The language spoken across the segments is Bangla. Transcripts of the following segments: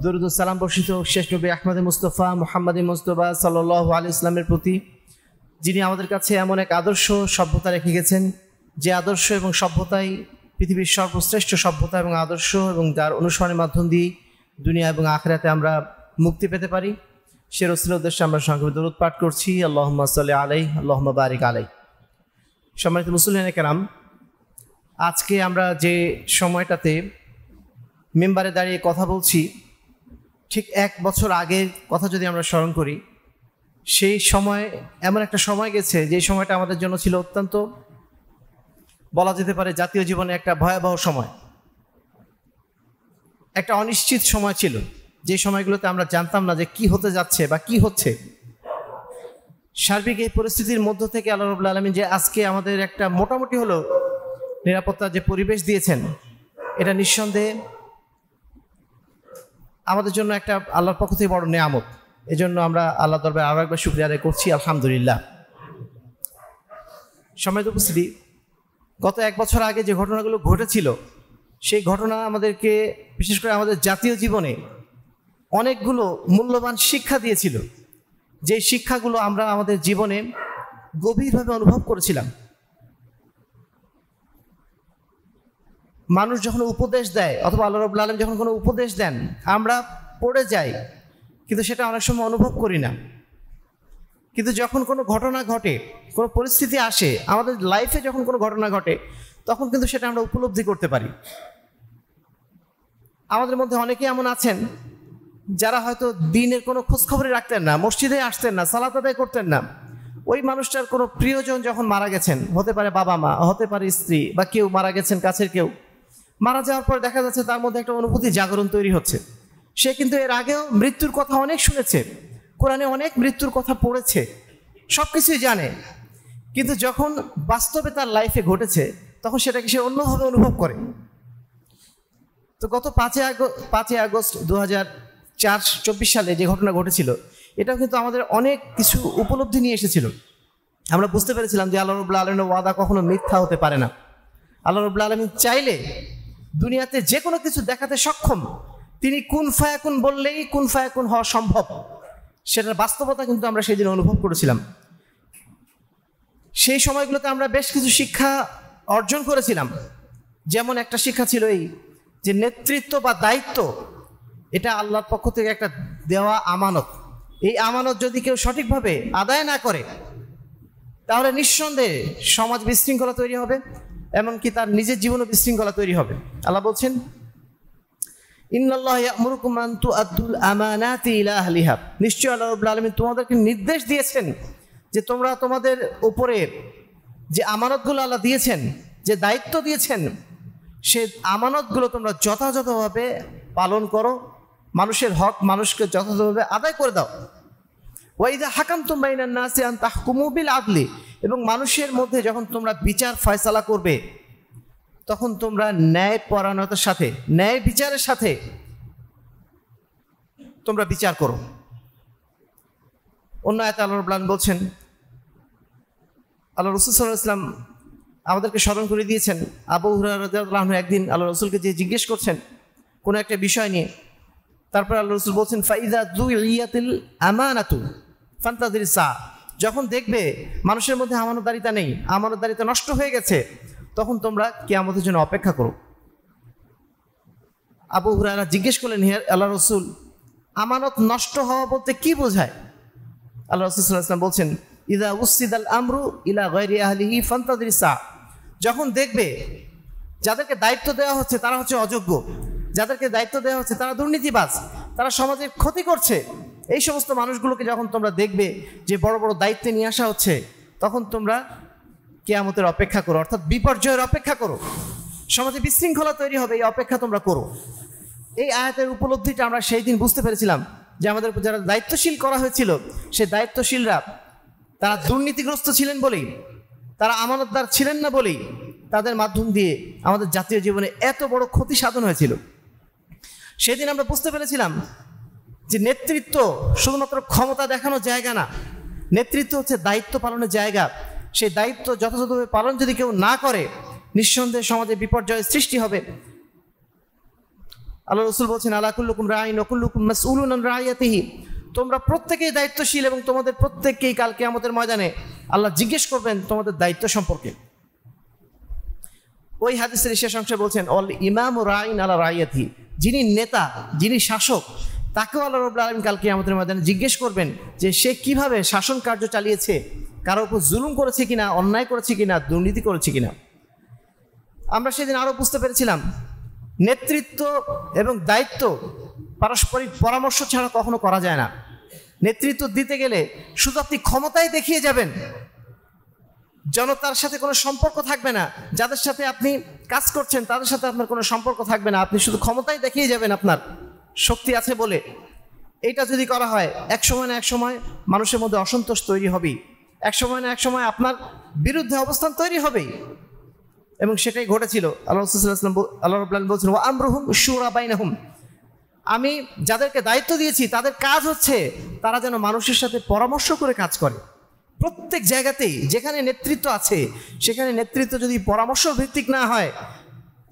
দরুদ ও সালাম বর্ষিত শেষ নবী আহমদে মুস্তফা মুহাম্মদে মুস্তফা সাল্লাল্লাহু আলাইহি ইসলামের প্রতি, যিনি আমাদের কাছে এমন এক আদর্শ সভ্যতা রেখে গেছেন, যে আদর্শ এবং সভ্যতাই পৃথিবীর সর্বশ্রেষ্ঠ সভ্যতা এবং আদর্শ, এবং যার অনুসরণের মাধ্যম দিয়ে দুনিয়া এবং আখিরাতে আমরা মুক্তি পেতে পারি। সে রসুলের উদ্দেশ্যে আমরা সংক্ষেপে দরুদ পাঠ করছি। আল্লাহুম্মা সাল্লি আলাইহি আল্লাহুম্মা বারিক আলাইহি। সম্মানিত মুসলিম কেরাম, আজকে আমরা যে সময়টাতে মেম্বারে দাঁড়িয়ে কথা বলছি, ঠিক 1 বছর আগের কথা যদি আমরা স্মরণ করি, সেই সময় এমন একটা সময় গেছে যে সময়টা আমাদের জন্য ছিল অত্যন্ত, বলা যেতে পারে জাতীয় জীবনে একটা ভয়াবহ সময়, একটা অনিশ্চিত সময় ছিল। যে সময়গুলোতে আমরা জানতাম না যে কি হতে যাচ্ছে বা কি হচ্ছে। সার্বিক এই পরিস্থিতির মধ্য থেকে আল্লাহ রাব্বুল আলামিন যে আজকে আমাদের একটা মোটামুটি হলো নিরাপত্তার যে পরিবেশ দিয়েছেন, এটা নিঃসন্দেহে আমাদের জন্য একটা আল্লাহর পক্ষ থেকে বড় নেয়ামত। এজন্য আমরা আল্লাহ দরবারে আরও একবার শুকরিয়া আদায় করছি, আলহামদুলিল্লাহ। সম্মানিত উপস্থিতি, গত 1 বছর আগে যে ঘটনাগুলো ঘটেছিল, সেই ঘটনা আমাদেরকে, বিশেষ করে আমাদের জাতীয় জীবনে অনেকগুলো মূল্যবান শিক্ষা দিয়েছিল, যে শিক্ষাগুলো আমরা আমাদের জীবনে গভীরভাবে অনুভব করেছিলাম। মানুষ যখন উপদেশ দেয়, অথবা আল্লাহ রাব্বুল আলামিন যখন কোনো উপদেশ দেন, আমরা পড়ে যাই, কিন্তু সেটা অনেক সময় অনুভব করি না। কিন্তু যখন কোনো ঘটনা ঘটে, কোনো পরিস্থিতি আসে আমাদের লাইফে, যখন কোনো ঘটনা ঘটে, তখন কিন্তু সেটা আমরা উপলব্ধি করতে পারি। আমাদের মধ্যে অনেকেই এমন আছেন যারা হয়তো দিনের কোনো খোঁজখবরই রাখতেন না, মসজিদে আসতেন না, সালাত আদায় করতেন না। ওই মানুষটার কোনো প্রিয়জন যখন মারা গেছেন, হতে পারে বাবা মা, হতে পারে স্ত্রী, বা কেউ মারা গেছেন কাছের কেউ, মারা যাওয়ার পর দেখা যাচ্ছে তার মধ্যে একটা অনুভূতি জাগরণ তৈরি হচ্ছে। সে কিন্তু এর আগেও মৃত্যুর কথা অনেক শুনেছে, কোরআনে অনেক মৃত্যুর কথা পড়েছে, সব কিছুই জানে, কিন্তু যখন বাস্তবে তার লাইফে ঘটেছে, তখন সেটাকে সে অন্যভাবে অনুভব করে। তো গত 5ই আগস্ট 2024 সালে যে ঘটনা ঘটেছিল, এটাও কিন্তু আমাদের অনেক কিছু উপলব্ধি নিয়ে এসেছিল। আমরা বুঝতে পেরেছিলাম যে আল্লাহ রাব্বুল আলামিনের ওয়াদা কখনো মিথ্যা হতে পারে না। আল্লাহ রাব্বুল আলামিন চাইলে দুনিয়াতে যে কোনো কিছু দেখাতে সক্ষম। তিনি কুন ফায়াকুন বললেই কুন ফায়াকুন হওয়া সম্ভব। সেটার বাস্তবতা কিন্তু আমরা সেই দিন অনুভব করেছিলাম। সেই সময়গুলোতে আমরা বেশ কিছু শিক্ষা অর্জন করেছিলাম। যেমন একটা শিক্ষা ছিল এই, যে নেতৃত্ব বা দায়িত্ব, এটা আল্লাহর পক্ষ থেকে একটা দেওয়া আমানত। এই আমানত যদি কেউ সঠিকভাবে আদায় না করে, তাহলে নিঃসন্দেহে সমাজ বিশৃঙ্খলা তৈরি হবে, এমনকি তার নিজের জীবনও বিশৃঙ্খলা তৈরি হবে। আল্লাহ বলছেন, ইন্নাল্লাহা ইয়া'মুরুকুম আন তু'আদ্দুল আমানাতি ইলা আহলিহা। নিশ্চয়ই আল্লাহ রাব্বুল আলামিন তোমাদেরকে নির্দেশ দিয়েছেন যে তোমরা তোমাদের উপরে যে আমানতগুলো আল্লাহ দিয়েছেন, যে দায়িত্ব দিয়েছেন, সে আমানতগুলো তোমরা যথাযথভাবে পালন করো, মানুষের হক মানুষকে যথাযথভাবে আদায় করে দাও। ওয়া ইযা হাকামতুম বাইনান নাসি আন তাহকুমু বিল আদলি। এবং মানুষের মধ্যে যখন তোমরা বিচার ফয়সালা করবে, তখন তোমরা ন্যায়পরায়ণতার সাথে, ন্যায় বিচারের সাথে তোমরা বিচার করো। অন্য আয়াতে আল্লাহ রাব্বুল আলামিন বলছেন, আল্লাহ রাসূল সাল্লাল্লাহু আলাইহি ওয়াসাল্লাম আমাদেরকে স্মরণ করে দিয়েছেন, আবু হুরায়রা রাদিয়াল্লাহু আনহু একদিন আল্লাহ রাসূলকে যে জিজ্ঞেস করছেন কোনো একটা বিষয় নিয়ে, তারপর আল্লাহ রাসূল বলছেন, ফাইযা যুইয়াতিল আমানাতু ফান্তাযিরিস সা। যখন দেখবে মানুষের মধ্যে আমানতদারিতা নেই, আমানতদারিতা নষ্ট হয়ে গেছে, তখন তোমরা কিয়ামতের জন্য অপেক্ষা করো। আবু হুরায়রা জিজ্ঞেস করলেন, হে আল্লাহ রাসূল, আমানত নষ্ট হওয়া বলতে কি বোঝায়? আল্লাহ রাসূল সাল্লাল্লাহু আলাইহি ওয়াসাল্লাম বলছেন, ইযা উসিদাল আমরু ইলা গায়রি আহলিহি ফান্তাযিরিস সা। যখন দেখবে যাদেরকে দায়িত্ব দেওয়া হচ্ছে তারা হচ্ছে অযোগ্য, যাদেরকে দায়িত্ব দেওয়া হচ্ছে তারা দুর্নীতিবাজ, তারা সমাজের ক্ষতি করছে, এই সমস্ত মানুষগুলোকে যখন তোমরা দেখবে যে বড় বড় দায়িত্বে নিয়ে আসা হচ্ছে, তখন তোমরা কিয়ামতের অপেক্ষা করো, অর্থাৎ বিপর্যয়ের অপেক্ষা করো। সমাজে বিশৃঙ্খলা তৈরি হবে, এই অপেক্ষা তোমরা করো। এই আয়াতের উপলব্ধিটা আমরা সেই দিন বুঝতে পেরেছিলাম যে আমাদের যারা দায়িত্বশীল করা হয়েছিল, সেই দায়িত্বশীলরা তারা দুর্নীতিগ্রস্ত ছিলেন বলেই, তারা আমানতদার ছিলেন না বলেই তাদের মাধ্যম দিয়ে আমাদের জাতীয় জীবনে এত বড় ক্ষতি সাধন হয়েছিল। সেদিন আমরা বুঝতে পেরেছিলাম যে নেতৃত্ব শুধুমাত্র ক্ষমতা দেখানোর জায়গা না, নেতৃত্ব হচ্ছে দায়িত্ব পালনের জায়গা। সেই দায়িত্ব যথাযথভাবে পালন যদি কেউ না করে, নিঃসন্দেহে সমাজে বিপর্যয়ের সৃষ্টি হবে। আল্লাহ রাসূল বলছেন, আলা কুল্লুকুম রাঈন ওয়া কুল্লুকুম মাসউলুন আন রাইয়াতিহি, তোমরা প্রত্যেকেই দায়িত্বশীল এবং তোমাদের প্রত্যেককেই কাল কিয়ামতের ময়দানে আল্লাহ জিজ্ঞেস করবেন তোমাদের দায়িত্ব সম্পর্কে। ওই হাদিসের শেষ অংশে বলছেন, অল ইমামু রাঈন আলা রাইয়াতিহি, যিনি নেতা, যিনি শাসক, তাকেও আল্লাহ রাব্বুল আলামিন কাল কিয়ামতের ময়দানে জিজ্ঞেস করবেন যে সে কিভাবে শাসন কার্য চালিয়েছে, কারোর উপর জুলুম করেছে কিনা, অন্যায় করেছে কিনা, দুর্নীতি করেছে কিনা। আমরা সেদিন আরও বুঝতে পেরেছিলাম নেতৃত্ব এবং দায়িত্ব পারস্পরিক পরামর্শ ছাড়া কখনো করা যায় না। নেতৃত্ব দিতে গেলে শুধু আপনি ক্ষমতায় দেখিয়ে যাবেন, জনতার সাথে কোনো সম্পর্ক থাকবে না, যাদের সাথে আপনি কাজ করছেন তাদের সাথে আপনার কোনো সম্পর্ক থাকবে না, আপনি শুধু ক্ষমতায় দেখিয়ে যাবেন আপনার শক্তি আছে বলে। এইটা যদি করা হয়, এক সময় না এক সময় মানুষের মধ্যে অসন্তোষ তৈরি হবেই, এক সময় না এক সময় আপনার বিরুদ্ধে অবস্থান তৈরি হবেই। এবং সেটাই ঘটেছিল। আল্লাহ রাসূল সাল্লাল্লাহু আলাইহি ওয়াসাল্লাম আল্লাহ রাব্বুল আলামিন বলছেন, ওয়া আমরুহুম শুরা বাইনাহুম, আমি যাদেরকে দায়িত্ব দিয়েছি তাদের কাজ হচ্ছে তারা যেন মানুষের সাথে পরামর্শ করে কাজ করে। প্রত্যেক জায়গাতেই যেখানে নেতৃত্ব আছে সেখানে নেতৃত্ব যদি পরামর্শ ভিত্তিক না হয়,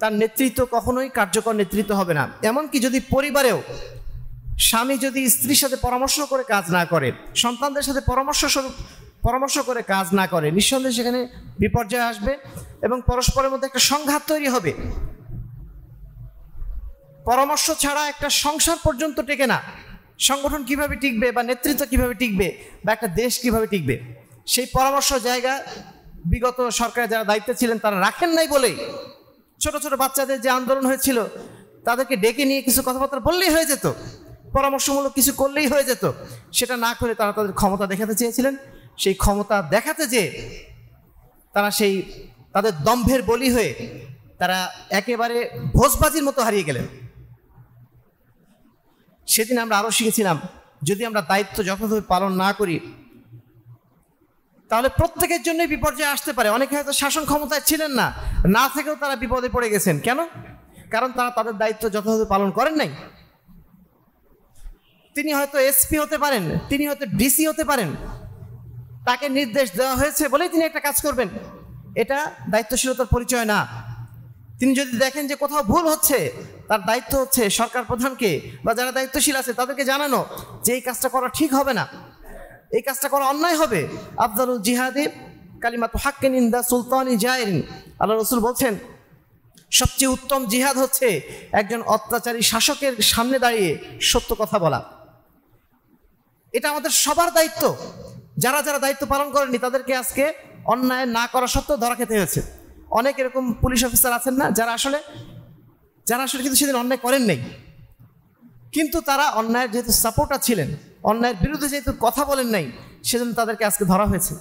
তার নেতৃত্ব কখনোই কার্যকর নেতৃত্ব হবে না। এমনকি যদি পরিবারেও স্বামী যদি স্ত্রীর সাথে পরামর্শ করে কাজ না করে, সন্তানদের সাথে পরামর্শ করে কাজ না করে, নিঃসন্দেহে সেখানে বিপর্যয় আসবে এবং পরস্পরের মধ্যে একটা সংঘাত তৈরি হবে। পরামর্শ ছাড়া একটা সংসার পর্যন্ত টেকে না। সংগঠন কিভাবে টিকবে বা নেতৃত্ব কিভাবে টিকবে বা একটা দেশ কিভাবে টিকবে, সেই পরামর্শ জায়গা বিগত সরকারে যারা দায়িত্বে ছিলেন তারা রাখেন নাই বলেই ছোট ছোট বাচ্চাদের যে আন্দোলন হয়েছিল তাদেরকে ডেকে নিয়ে কিছু কথাবার্তা বললেই হয়ে যেত, পরামর্শমূলক কিছু করলেই হয়ে যেত। সেটা না করে তারা তাদের ক্ষমতা দেখাতে চেয়েছিলেন। সেই ক্ষমতা দেখাতে যেয়ে তারা তাদের দম্ভের বলি হয়ে তারা একেবারে ভোজবাজির মতো হারিয়ে গেলেন। সেদিন আমরা আরও শিখেছিলাম, যদি আমরা দায়িত্ব যথাযথভাবে পালন না করি তাহলে প্রত্যেকের জন্যই বিপর্যয় আসতে পারে। অনেকে হয়তো শাসন ক্ষমতায় ছিলেন না, না থেকেও তারা বিপদে পড়ে গেছেন। কেন? কারণ তারা তাদের দায়িত্ব যথাযথভাবে পালন করেন নাই। তিনি হয়তো এসপি হতে পারেন, তিনি হয়তো ডিসি হতে পারেন, তাকে নির্দেশ দেওয়া হয়েছে বলেই তিনি একটা কাজ করবেন, এটা দায়িত্বশীলতার পরিচয় না। তিনি যদি দেখেন যে কোথাও ভুল হচ্ছে, তার দায়িত্ব হচ্ছে সরকার প্রধানকে বা যারা দায়িত্বশীল আছে তাদেরকে জানানো যে এই কাজটা করা ঠিক হবে না, এই কাজটা করা অন্যায় হবে। আফদালুল জিহাদে কালিমাতু হাক্কিন ইনদা সুলতানি জাইরিন, আল্লাহ রাসূল বলছেন সবচেয়ে উত্তম জিহাদ হচ্ছে একজন অত্যাচারী শাসকের সামনে দাঁড়িয়ে সত্য কথা বলা। এটা আমাদের সবার দায়িত্ব। যারা যারা দায়িত্ব পালন করেনি তাদেরকে আজকে অন্যায় না করা সত্ত্বেও ধরা খেতে হয়েছে। অনেক এরকম পুলিশ অফিসার আছেন না, যারা আসলে কিন্তু সেদিন অন্যায় করেন নাই, কিন্তু তারা অন্যায়ের যেহেতু সাপোর্টার ছিলেন, অন্যায়ের বিরুদ্ধে যেহেতু কথা বলেন নাই, সেজন্য তাদেরকে আজকে ধরা হয়েছে,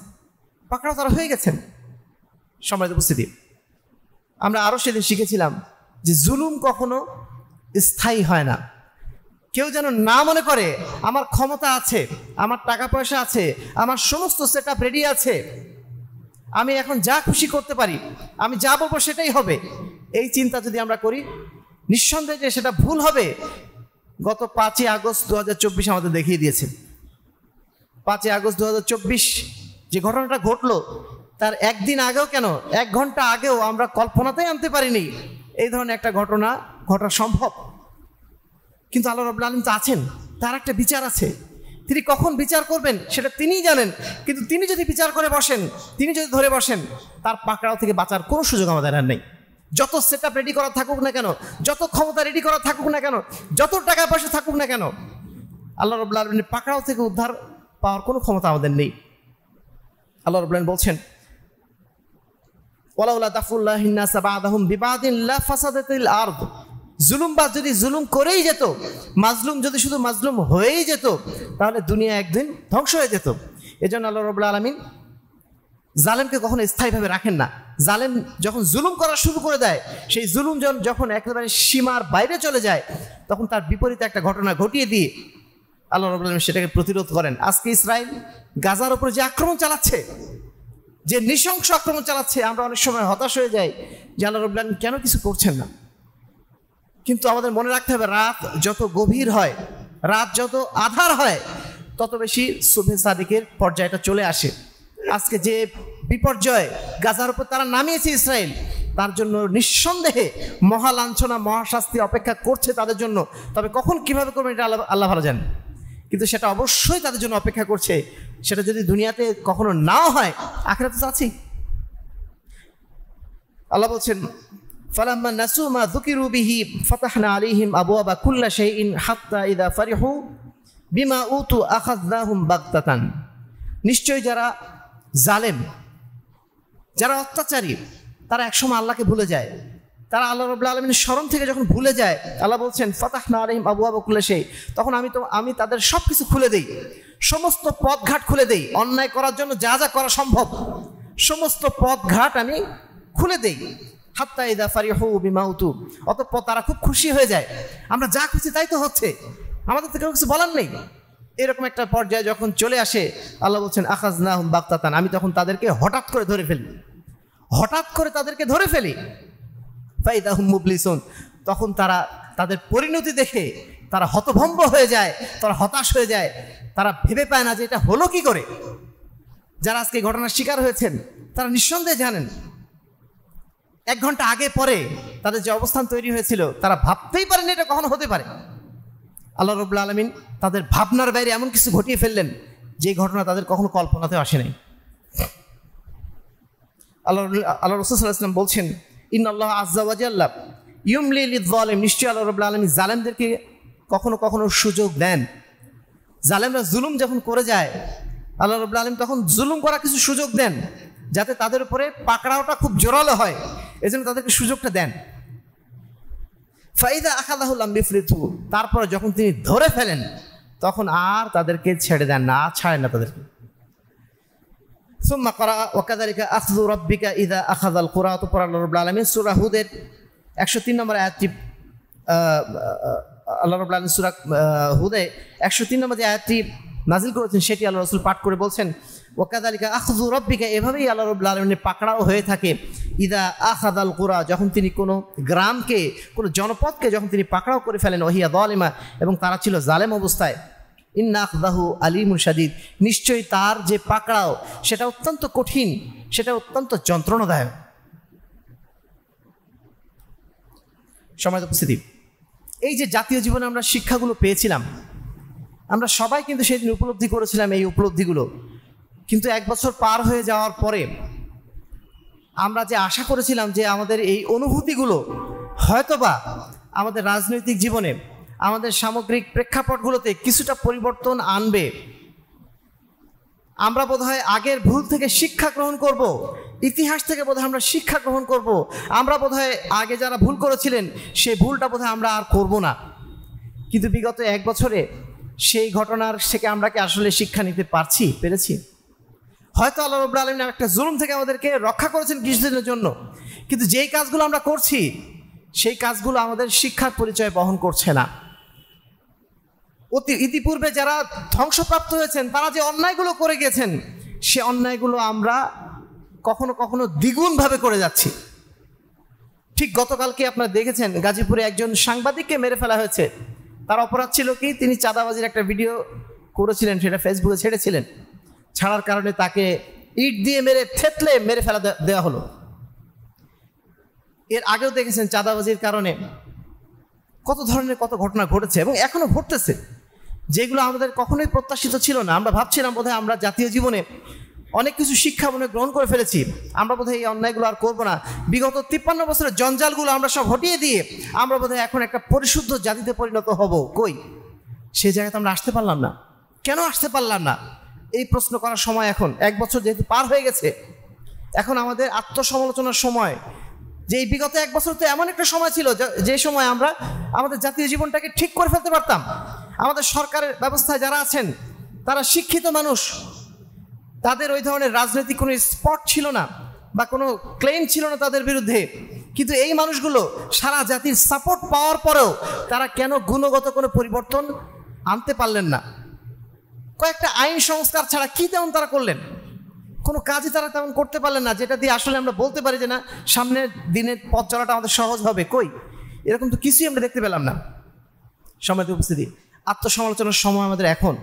পাকড়াও তারা হয়ে গেছেন। সম্মানিত উপস্থিতি, আমরা আরও সেদিন শিখেছিলাম যে জুলুম কখনো স্থায়ী হয় না। কেউ যেন না মনে করে আমার ক্ষমতা আছে, আমার টাকা পয়সা আছে, আমার সমস্ত সেট আপ রেডি আছে, আমি এখন যা খুশি করতে পারি, আমি যা বলবো সেটাই হবে। এই চিন্তা যদি আমরা করি, নিঃসন্দেহে যে সেটা ভুল হবে। গত 5ই আগস্ট 2024 আমাদের দেখিয়ে দিয়েছে। 5ই আগস্ট 2024 যে ঘটনাটা ঘটলো, তার একদিন আগেও কেন, 1 ঘন্টা আগেও আমরা কল্পনাতেই আনতে পারিনি এই ধরনের একটা ঘটনা ঘটা সম্ভব। কিন্তু আল্লাহ রাব্বুল আলামিন তো আছেন, তার একটা বিচার আছে। তিনি কখন বিচার করবেন সেটা তিনিই জানেন। কিন্তু তিনি যদি বিচার করে বসেন, তিনি যদি ধরে বসেন, তার পাকড়াও থেকে বাঁচার কোনো সুযোগ আমাদের আর নেই। যত সেট আপ রেডি করা থাকুক না কেন, যত ক্ষমতা রেডি করা থাকুক না কেন, যত টাকা পয়সা থাকুক না কেন, আল্লাহ রাব্বুল আলামিনের পাকড়াও থেকে উদ্ধার পাওয়ার কোনো ক্ষমতা আমাদের নেই। আল্লাহ রাব্বুল আলামিন বলছেন, ওয়ালাউলা দাফুল্লাহিন নাস বা'দাহুম বিবাদিন লা ফাসাদাতিল আরদ, জুলুমবাজ যদি জুলুম করেই যেত, মাজলুম যদি শুধু মাজলুম হয়েই যেত, তাহলে দুনিয়া একদিন ধ্বংস হয়ে যেত। এজন্য আল্লাহ রাব্বুল আলামিন জালেমকে কখনো স্থায়ীভাবে রাখেন না। জালেম যখন জুলুম করা শুরু করে দেয়, সেই জুলুম যখন একেবারে সীমার বাইরে চলে যায়, তখন তার বিপরীতে একটা ঘটনা ঘটিয়ে দিয়ে আল্লাহ রাব্বুল আলামিন সেটাকে প্রতিরোধ করেন। আজকে ইসরায়েল গাজার উপরে যে আক্রমণ চালাচ্ছে, যে নৃশংস আক্রমণ চালাচ্ছে, আমরা অনেক সময় হতাশ হয়ে যাই যে আল্লাহ রাব্বুল আলামিন কেন কিছু করছেন না। কিন্তু আমাদের মনে রাখতে হবে, রাত যত গভীর হয়, রাত যত আধার হয়, তত বেশি সুবহে সাদিকের পর্যায়টা চলে আসে। আজকে যে বিপর্যয় গাজার উপর তারা নামিয়েছে ইসরায়েল, তার জন্য নিঃসন্দেহে মহালাঞ্ছনা মহাশাস্তি অপেক্ষা করছে তাদের জন্য। তবে কখন কিভাবে করবেন এটা আল্লাহ ভালো জানেন, কিন্তু সেটা অবশ্যই তাদের জন্য অপেক্ষা করছে। সেটা যদি দুনিয়াতে কখনো নাও হয়, আখিরাতে তো আছেই। আল্লাহ বলছেন ফালাম্মা নাসু মা যুকিরু বিহি ফাতাহনা আলাইহিম আবওয়াবা কুল্লি শাইইন হাত্তা ইযা ফারিহু বিমা উতু আখাযনাহুম বাগতাতান। নিশ্চয়ই যারা জালেম, যারা অত্যাচারী, তারা একসময় আল্লাহকে ভুলে যায়। তারা আল্লাহ রাব্বুল আলামিনের স্মরণ থেকে যখন ভুলে যায়, আল্লাহ বলছেন ফাতাহনা আলাইহিম আবওয়াবা কুল্লি শাই, তখন আমি তাদের সব কিছু খুলে দেই, সমস্ত পথঘাট খুলে দেই। অন্যায় করার জন্য যা যা করা সম্ভব সমস্ত পথঘাট আমি খুলে দেই। হাত্তা ইযা ফারিহু বিমা উতু, অতঃপর তারা খুব খুশি হয়ে যায়, আমরা যা খুশি তাই তো হচ্ছে, আমাদের তো কিছু বলার নেই। এরকম একটা পর্যায়ে যখন চলে আসে, আল্লাহ বলছেন আখাযনাহুম বাগতাতান, আমি তখন তাদেরকে হঠাৎ করে ধরে ফেলি, হঠাৎ করে তাদেরকে ধরে ফেলি। ফাইদা হুম মুবলিসুন, তখন তারা তাদের পরিণতি দেখে তারা হতভম্ব হয়ে যায়, তারা হতাশ হয়ে যায়, তারা ভেবে পায় না যে এটা হলো কি করে। যারা আজকে ঘটনার শিকার হয়েছেন তারা নিঃসন্দেহে জানেন 1 ঘন্টা আগে পরে তাদের যে অবস্থান তৈরি হয়েছিল, তারা ভাবতেই পারেন এটা কখনো হতে পারে। আল্লাহ রাব্বুল আলামিন তাদের ভাবনার বাইরে এমন কিছু ঘটিয়ে ফেললেন যে ঘটনা তাদের কখনো কল্পনাতেও আসে নাই। আল্লাহ রাসূল সাল্লাল্লাহু আলাইহি ওয়াসাল্লাম বলছেন ইন্নাল্লাহ আযজা ওয়া জাল্লা ইউমলি লিয-যালিম, নিশ্চয়ই আল্লাহ রাব্বুল আলামিন জালেমদেরকে কখনো কখনো সুযোগ দেন। জালেমরা জুলুম যখন করে যায়, আল্লাহ রাব্বুল আলামিন তখন জুলুম করা কিছু সুযোগ দেন, যাতে তাদের উপরে পাকড়াওটা খুব জোরালো হয়, এজন্য তাদেরকে সুযোগটা দেন। ফাইদা আখাযাহু লাম ইফরিতু, তারপরে যখন তিনি ধরে ফেলেন তখন আর তাদেরকে ছেড়ে দেন না, আর ছাড়েন না তাদেরকে। সুম্মা ক্বারা ওয়া কাযালিকা আখযু রাব্বিকা ইযা আখাযাল কুরা, তো পরে আল্লাহ রাব্বুল আলামিন সূরা হুদের 103 নম্বর আয়াতটি, আল্লাহ রাব্বুল আলামিন সূরা হুদে 103 নম্বর যে আয়াতটি নাজিল করেছেন সেটি আল্লাহ রাসূল পাঠ করে বলছেন ওয়া কাযালিকা আখযু রাব্বিকা, এভাবেই আল্লাহ রাব্বুল আলামিনের পাকড়াও হয়ে থাকে ইযা আখাযাল কুরা, যখন তিনি কোনো গ্রামকে, কোনো জনপদকে যখন তিনি পাকড়াও করে ফেলেন, ওহিয়া যালিমা, এবং তারা ছিল জালেম অবস্থায়। ইন্না আখযাহু আলীমুন শাদীদ, নিশ্চয়ই তার যে পাকড়াও সেটা অত্যন্ত কঠিন, সেটা অত্যন্ত যন্ত্রণাদায়ক। সম্মানিত উপস্থিতি, এই যে জাতীয় জীবনে আমরা শিক্ষাগুলো পেয়েছিলাম, আমরা সবাই কিন্তু সেদিন উপলব্ধি করেছিলাম এই উপলব্ধিগুলো, কিন্তু 1 বছর পার হয়ে যাওয়ার পরে আমরা যে আশা করেছিলাম যে আমাদের এই অনুভূতিগুলো হয়তোবা আমাদের রাজনৈতিক জীবনে, আমাদের সামগ্রিক প্রেক্ষাপটগুলোতে কিছুটা পরিবর্তন আনবে, আমরা বোধহয় আগের ভুল থেকে শিক্ষা গ্রহণ করব, ইতিহাস থেকে বোধহয় আমরা শিক্ষা গ্রহণ করব, আমরা বোধহয় আগে যারা ভুল করেছিলেন সেই ভুলটা বোধহয় আমরা আর করব না। কিন্তু বিগত 1 বছরে সেই ঘটনার থেকে আমরা কি আসলে শিক্ষা নিতে পেরেছি? হয়তো আল্লাহ রাব্বুল আলামিন একটা জুলুম থেকে আমাদেরকে রক্ষা করেছেন কিছুদিনের জন্য, কিন্তু যেই কাজগুলো আমরা করছি সেই কাজগুলো আমাদের শিক্ষার পরিচয় বহন করছে না। ইতিপূর্বে যারা ধ্বংসপ্রাপ্ত হয়েছেন, তারা যে অন্যায়গুলো করে গেছেন, সে অন্যায়গুলো আমরা কখনো কখনো দ্বিগুণভাবে করে যাচ্ছি। ঠিক গতকালকে আপনারা দেখেছেন গাজীপুরে একজন সাংবাদিককে মেরে ফেলা হয়েছে। তার অপরাধ ছিল কি, তিনি চাঁদাবাজির একটা ভিডিও করেছিলেন, সেটা ফেসবুকে ছেড়েছিলেন। ছাড়ার কারণে তাকে ইট দিয়ে থেতলে মেরে ফেলা দেওয়া হলো। এর আগেও দেখেছেন চাঁদাবাজির কারণে কত ধরনের কত ঘটনা ঘটেছে এবং এখনো ঘটতেছে, যেগুলো আমাদের কখনোই প্রত্যাশিত ছিল না। আমরা ভাবছিলাম বোধহয় আমরা জাতীয় জীবনে অনেক কিছু শিক্ষা মনে গ্রহণ করে ফেলেছি, আমরা বোধহয় এই অন্যায়গুলো আর করবো না। বিগত 53 বছরের জঞ্জালগুলো আমরা সব হটিয়ে দিয়ে আমরা বোধহয় এখন একটা পরিশুদ্ধ জাতিতে পরিণত হব। কই, সেই জায়গাতে আমরা আসতে পারলাম না। কেন আসতে পারলাম না, এই প্রশ্ন করার সময় এখন 1 বছর যেহেতু পার হয়ে গেছে, এখন আমাদের আত্মসমালোচনার সময়। যে এই বিগত 1 বছর তো এমন একটা সময় ছিল যে সময় আমরা আমাদের জাতীয় জীবনটাকে ঠিক করে ফেলতে পারতাম। আমাদের সরকারের ব্যবস্থায় যারা আছেন তারা শিক্ষিত মানুষ, তাদের ওই ধরনের রাজনৈতিক কোনো স্পট ছিল না বা কোনো ক্লেম ছিল না তাদের বিরুদ্ধে, কিন্তু এই মানুষগুলো সারা জাতির সাপোর্ট পাওয়ার পরেও তারা কেন গুণগত কোনো পরিবর্তন আনতে পারলেন না? কয়েকটা আইন সংস্কার ছাড়া কি তেমন তারা করলেন? কোনো কাজই তারা তেমন করতে পারলেন না যেটা দিয়ে আসলে আমরা বলতে পারি যে না, সামনের দিনের পথ চলাটা আমাদের সহজ হবে। কই, এরকম তো কিছুই আমরা দেখতে পেলাম না। সম্মানিত উপস্থিতি, আত্মসমালোচনার সময় আমাদের এখন।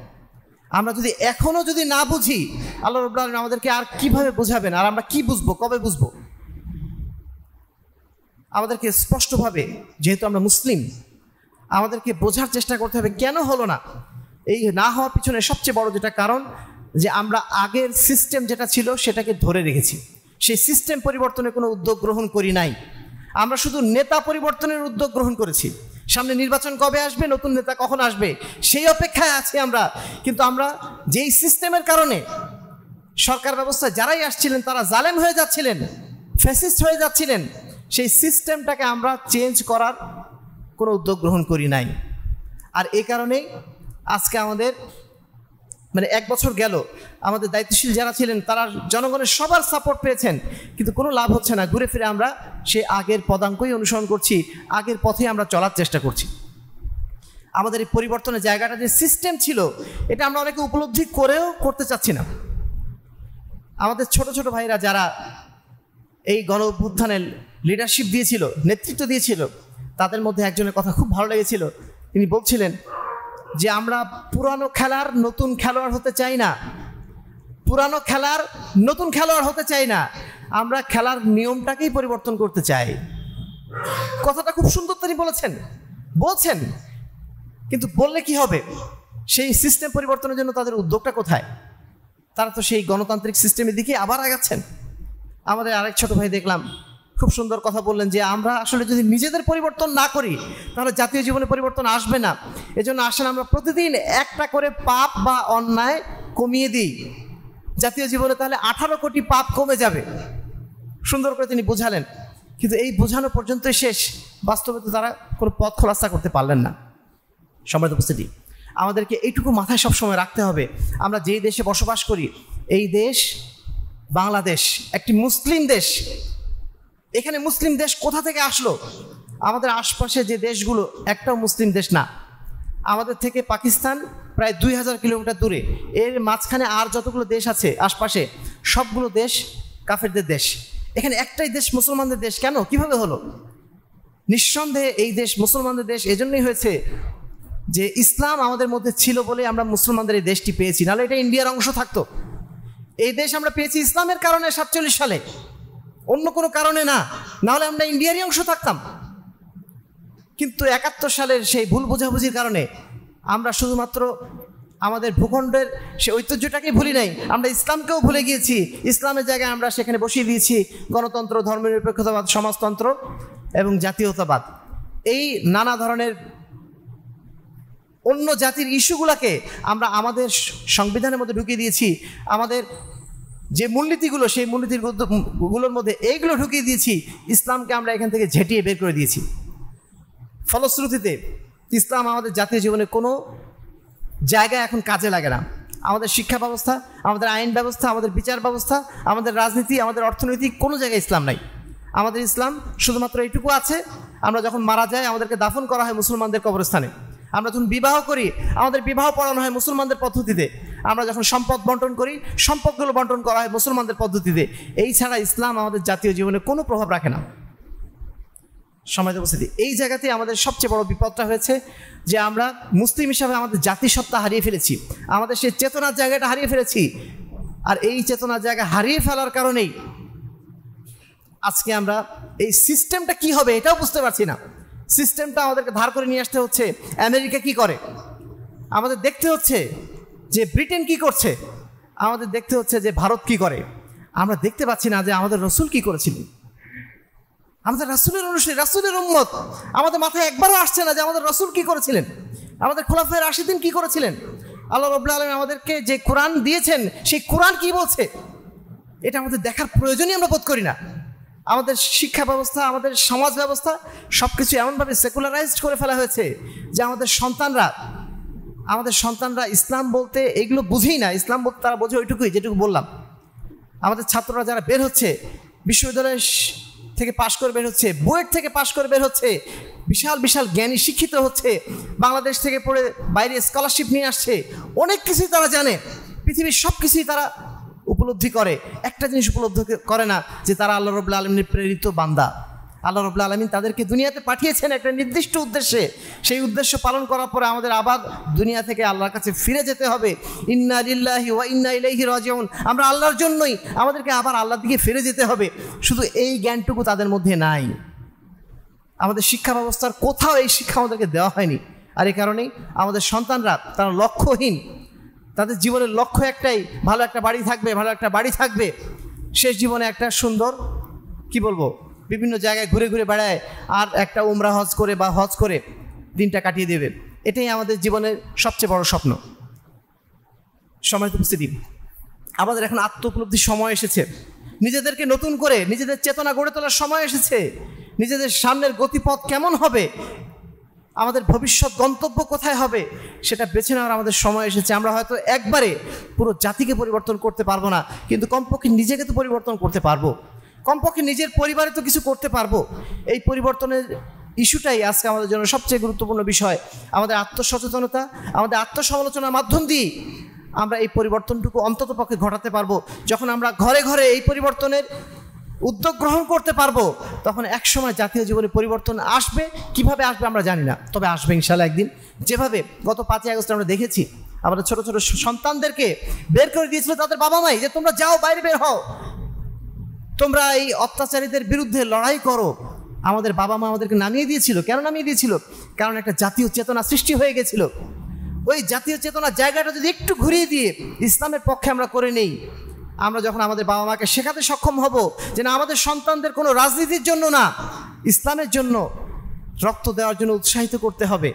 আমরা যদি এখনও যদি না বুঝি, আল্লাহ রাব্বুল আলামিন আমাদেরকে আর কিভাবে বোঝাবেন? আর আমরা কি বুঝবো, কবে বুঝবো? আমাদেরকে স্পষ্টভাবে, যেহেতু আমরা মুসলিম, আমাদেরকে বোঝার চেষ্টা করতে হবে কেন হলো না। এই না হওয়ার পিছনে সবচেয়ে বড় যেটা কারণ, যে আমরা আগের সিস্টেম যেটা ছিল সেটাকে ধরে রেখেছি, সেই সিস্টেম পরিবর্তনের কোনো উদ্যোগ গ্রহণ করি নাই। আমরা শুধু নেতা পরিবর্তনের উদ্যোগ গ্রহণ করেছি। সামনে নির্বাচন কবে আসবে, নতুন নেতা কখন আসবে, সেই অপেক্ষায় আছি আমরা। কিন্তু আমরা যেই সিস্টেমের কারণে সরকার ব্যবস্থায় যারাই আসছিলেন তারা জালেম হয়ে যাচ্ছিলেন, ফ্যাসিস্ট হয়ে যাচ্ছিলেন, সেই সিস্টেমটাকে আমরা চেঞ্জ করার কোনো উদ্যোগ গ্রহণ করি নাই। আর এই কারণেই আজকে আমাদের এক বছর গেল, আমাদের দায়িত্বশীল যারা ছিলেন তারা জনগণের সবার সাপোর্ট পেয়েছেন, কিন্তু কোনো লাভ হচ্ছে না। ঘুরে ফিরে আমরা সেই আগের পদাঙ্কই অনুসরণ করছি, আগের পথে আমরা চলার চেষ্টা করছি। আমাদের এই পরিবর্তনের জায়গাটা যে সিস্টেম ছিল, এটা আমরা অনেকে উপলব্ধি করেও করতে চাচ্ছি না। আমাদের ছোট ছোট ভাইরা যারা এই গণ অভ্যুত্থানের লিডারশিপ দিয়েছিল, নেতৃত্ব দিয়েছিল, তাদের মধ্যে একজনের কথা খুব ভালো লেগেছিল। তিনি বলছিলেন যে আমরা পুরানো খেলার নতুন খেলোয়াড় হতে চাই না, পুরানো খেলার নতুন খেলোয়াড় হতে চাই না, আমরা খেলার নিয়মটাকেই পরিবর্তন করতে চাই। কথাটা খুব সুন্দর তিনি বলছেন, কিন্তু বললে কি হবে? সেই সিস্টেম পরিবর্তনের জন্য তাদের উদ্যোগটা কোথায়? তারা তো সেই গণতান্ত্রিক সিস্টেমের দিকে আবার আগাচ্ছেন। আমাদের আরেক ছোট ভাই দেখলাম খুব সুন্দর কথা বললেন যে আমরা আসলে যদি নিজেদের পরিবর্তন না করি তাহলে জাতীয় জীবনে পরিবর্তন আসবে না। এজন্য আসেন আমরা প্রতিদিন একটা করে পাপ বা অন্যায় কমিয়ে দিই, জাতীয় জীবনে তাহলে 18 কোটি পাপ কমে যাবে। সুন্দর করে তিনি বোঝালেন, কিন্তু এই বোঝানো পর্যন্তই শেষ। বাস্তবে তো তারা কোনো পথ খোলাসা করতে পারলেন না। সম্মানিত উপস্থিতি, আমাদেরকে এইটুকু মাথায় সবসময় রাখতে হবে, আমরা যেই দেশে বসবাস করি, এই দেশ বাংলাদেশ একটি মুসলিম দেশ। এখানে মুসলিম দেশ কোথা থেকে আসলো? আমাদের আশপাশে যে দেশগুলো একটাও মুসলিম দেশ না। আমাদের থেকে পাকিস্তান প্রায় 2000 কিলোমিটার দূরে, এর মাঝখানে আর যতগুলো দেশ আছে আশপাশে সবগুলো দেশ কাফেরদের দেশ। এখানে একটাই দেশ মুসলমানদের দেশ। কেন, কিভাবে হলো? নিঃসন্দেহে এই দেশ মুসলমানদের দেশ এজন্যই হয়েছে যে ইসলাম আমাদের মধ্যে ছিল বলে আমরা মুসলমানদের এই দেশটি পেয়েছি, নাহলে এটা ইন্ডিয়ার অংশ থাকতো। এই দেশ আমরা পেয়েছি ইসলামের কারণে 47 সালে, অন্য কোনো কারণে না, নাহলে আমরা ইন্ডিয়ারই অংশ থাকতাম। কিন্তু 71 সালের সেই ভুল বোঝাবুঝির কারণে আমরা শুধুমাত্র আমাদের ভূখণ্ডের সে ঐতিহ্যটাকেই ভুলি নাই, আমরা ইসলামকেও ভুলে গিয়েছি। ইসলামের জায়গায় আমরা সেখানে বসিয়ে দিয়েছি গণতন্ত্র, ধর্মনিরপেক্ষতাবাদ, সমাজতন্ত্র এবং জাতীয়তাবাদ। এই নানা ধরনের অন্য জাতির ইস্যুগুলোকে আমরা সংবিধানের মধ্যে ঢুকিয়ে দিয়েছি। আমাদের যে মূলনীতিগুলো, সেই মূলনীতিগুলোর মধ্যে এইগুলো ঢুকিয়ে দিয়েছি। ইসলামকে আমরা এখান থেকে ঝেঁটিয়ে বের করে দিয়েছি। ফলশ্রুতিতে ইসলাম আমাদের জাতীয় জীবনে কোনো জায়গায় এখন কাজে লাগে না। আমাদের শিক্ষা ব্যবস্থা, আমাদের আইন ব্যবস্থা, আমাদের বিচার ব্যবস্থা, আমাদের রাজনীতি, আমাদের অর্থনীতি, কোনো জায়গায় ইসলাম নাই। আমাদের ইসলাম শুধুমাত্র এইটুকু আছে, আমরা যখন মারা যাই আমাদেরকে দাফন করা হয় মুসলমানদের কবরস্থানে। আমরা যখন বিবাহ করি আমাদের বিবাহ পড়ানো হয় মুসলমানদের পদ্ধতিতে। আমরা যখন সম্পদ বন্টন করি সম্পদগুলো বন্টন করা হয় মুসলমানদের পদ্ধতিতে। এই ছাড়া ইসলাম আমাদের জাতীয় জীবনে কোনো প্রভাব রাখে না। সম্মানিত উপস্থিতি, এই জায়গাতে আমাদের সবচেয়ে বড় বিপদটা হয়েছে যে আমরা মুসলিম হিসাবে আমাদের জাতিসত্তা হারিয়ে ফেলেছি, আমাদের সেই চেতনার জায়গাটা হারিয়ে ফেলেছি। আর এই চেতনার জায়গা হারিয়ে ফেলার কারণেই আজকে আমরা এই সিস্টেমটা কি হবে এটাও বুঝতে পারছি না। সিস্টেমটা আমাদেরকে ধার করে নিয়ে আসতে হচ্ছে। আমেরিকা কি করে আমাদের দেখতে হচ্ছে, যে ব্রিটেন কি করছে আমাদের দেখতে হচ্ছে, যে ভারত কি করে। আমরা দেখতে পাচ্ছি না যে আমাদের রসুল কি করেছিলেন। আমাদের রাসূলের অনুসারী, রাসূলের উম্মত, আমাদের মাথায় একবারও আসছে না যে আমাদের রাসূল কি করেছিলেন, আমাদের খোলাফায়ে রাশিদিন কি করেছিলেন। আল্লাহ রাব্বুল আলামিন আমাদেরকে যে কোরআন দিয়েছেন সেই কোরআন কি বলছে এটা আমাদের দেখার প্রয়োজনই আমরা বোধ করি না। আমাদের শিক্ষা ব্যবস্থা, আমাদের সমাজ ব্যবস্থা সব কিছু এমনভাবে সেকুলারাইজড করে ফেলা হয়েছে যে আমাদের সন্তানরা ইসলাম বলতে এগুলো বুঝেই না। ইসলাম বলতে তারা বোঝে ওইটুকুই যেটুকু বললাম। আমাদের ছাত্ররা যারা বের হচ্ছে, বিশ্ববিদ্যালয় থেকে পাশ করে বের হচ্ছে, বুয়েট থেকে পাশ করে বের হচ্ছে, বিশাল বিশাল জ্ঞানী শিক্ষিত হচ্ছে, বাংলাদেশ থেকে পড়ে বাইরে স্কলারশিপ নিয়ে আসছে, অনেক কিছুই তারা জানে, পৃথিবীর সব কিছুই তারা উপলব্ধি করে। একটা জিনিস উপলব্ধি করে না, যে তারা আল্লাহ রাব্বুল আলামিনের প্রেরিত বান্দা। আল্লাহ রাব্বুল আলামিন তাদেরকে দুনিয়াতে পাঠিয়েছেন একটা নির্দিষ্ট উদ্দেশ্যে। সেই উদ্দেশ্য পালন করার পরে আমাদের আবার দুনিয়া থেকে আল্লাহর কাছে ফিরে যেতে হবে। ইন্না লিল্লাহি ওয়া ইন্না ইলাইহি রাজিউন। আমরা আল্লাহর জন্যই, আমাদেরকে আবার আল্লাহর দিকে ফিরে যেতে হবে। শুধু এই জ্ঞানটুকু তাদের মধ্যে নাই। আমাদের শিক্ষা ব্যবস্থার কোথাও এই শিক্ষা আমাদেরকে দেওয়া হয়নি। আর এই কারণেই আমাদের সন্তানরা তারা লক্ষ্যহীন, তাদের জীবনের লক্ষ্য একটাই, ভালো একটা বাড়ি থাকবে, ভালো একটা বাড়ি থাকবে, শেষ জীবনে একটা সুন্দর কি বলবো বিভিন্ন জায়গায় ঘুরে ঘুরে বেড়ায় আর একটা উমরা হজ করে বা হজ করে দিনটা কাটিয়ে দেবে। এটাই আমাদের জীবনের সবচেয়ে বড় স্বপ্ন। সম্মানিত উপস্থিতি, আমাদের এখন আত্ম উপলব্ধির সময় এসেছে, নিজেদেরকে নতুন করে নিজেদের চেতনা গড়ে তোলার সময় এসেছে। নিজেদের সামনের গতিপথ কেমন হবে, আমাদের ভবিষ্যৎ গন্তব্য কোথায় হবে, সেটা বেছে নেওয়ার আমাদের সময় এসেছে। আমরা হয়তো একবারে পুরো জাতিকে পরিবর্তন করতে পারবো না, কিন্তু কমপক্ষে নিজেকে তো পরিবর্তন করতে পারবো, কমপক্ষে নিজের পরিবারে তো কিছু করতে পারবো। এই পরিবর্তনের ইস্যুটাই আজকে আমাদের জন্য সবচেয়ে গুরুত্বপূর্ণ বিষয়। আমাদের আত্মসচেতনতা, আমাদের আত্মসমালোচনার মাধ্যম দিয়ে আমরা এই পরিবর্তনটুকু অন্তত পক্ষে ঘটাতে পারবো। যখন আমরা ঘরে ঘরে এই পরিবর্তনের উদ্যোগ গ্রহণ করতে পারবো, তখন একসময় জাতীয় জীবনে পরিবর্তন আসবে। কিভাবে আসবে আমরা জানি না, তবে আসবে ইনশাআল্লাহ একদিন। যেভাবে গত 5ই আগস্ট আমরা দেখেছি আমাদের ছোট ছোট সন্তানদেরকে বের করে দিয়েছিল তাদের বাবা মাই, যে তোমরা যাও, বাইরে বের হও, তোমরা এই অত্যাচারীদের বিরুদ্ধে লড়াই করো। আমাদের বাবা মা আমাদেরকে নামিয়ে দিয়েছিল। কেন নামিয়ে দিয়েছিল? কারণ একটা জাতীয় চেতনা সৃষ্টি হয়ে গেছিল। ওই জাতীয় চেতনার জায়গাটা যদি একটু ঘুরিয়ে দিয়ে ইসলামের পক্ষে আমরা করে নেই, আমরা যখন আমাদের বাবা মাকে শেখাতে সক্ষম হব যে না, আমাদের সন্তানদের কোনো রাজনীতির জন্য না, ইসলামের জন্য রক্ত দেওয়ার জন্য উৎসাহিত করতে হবে,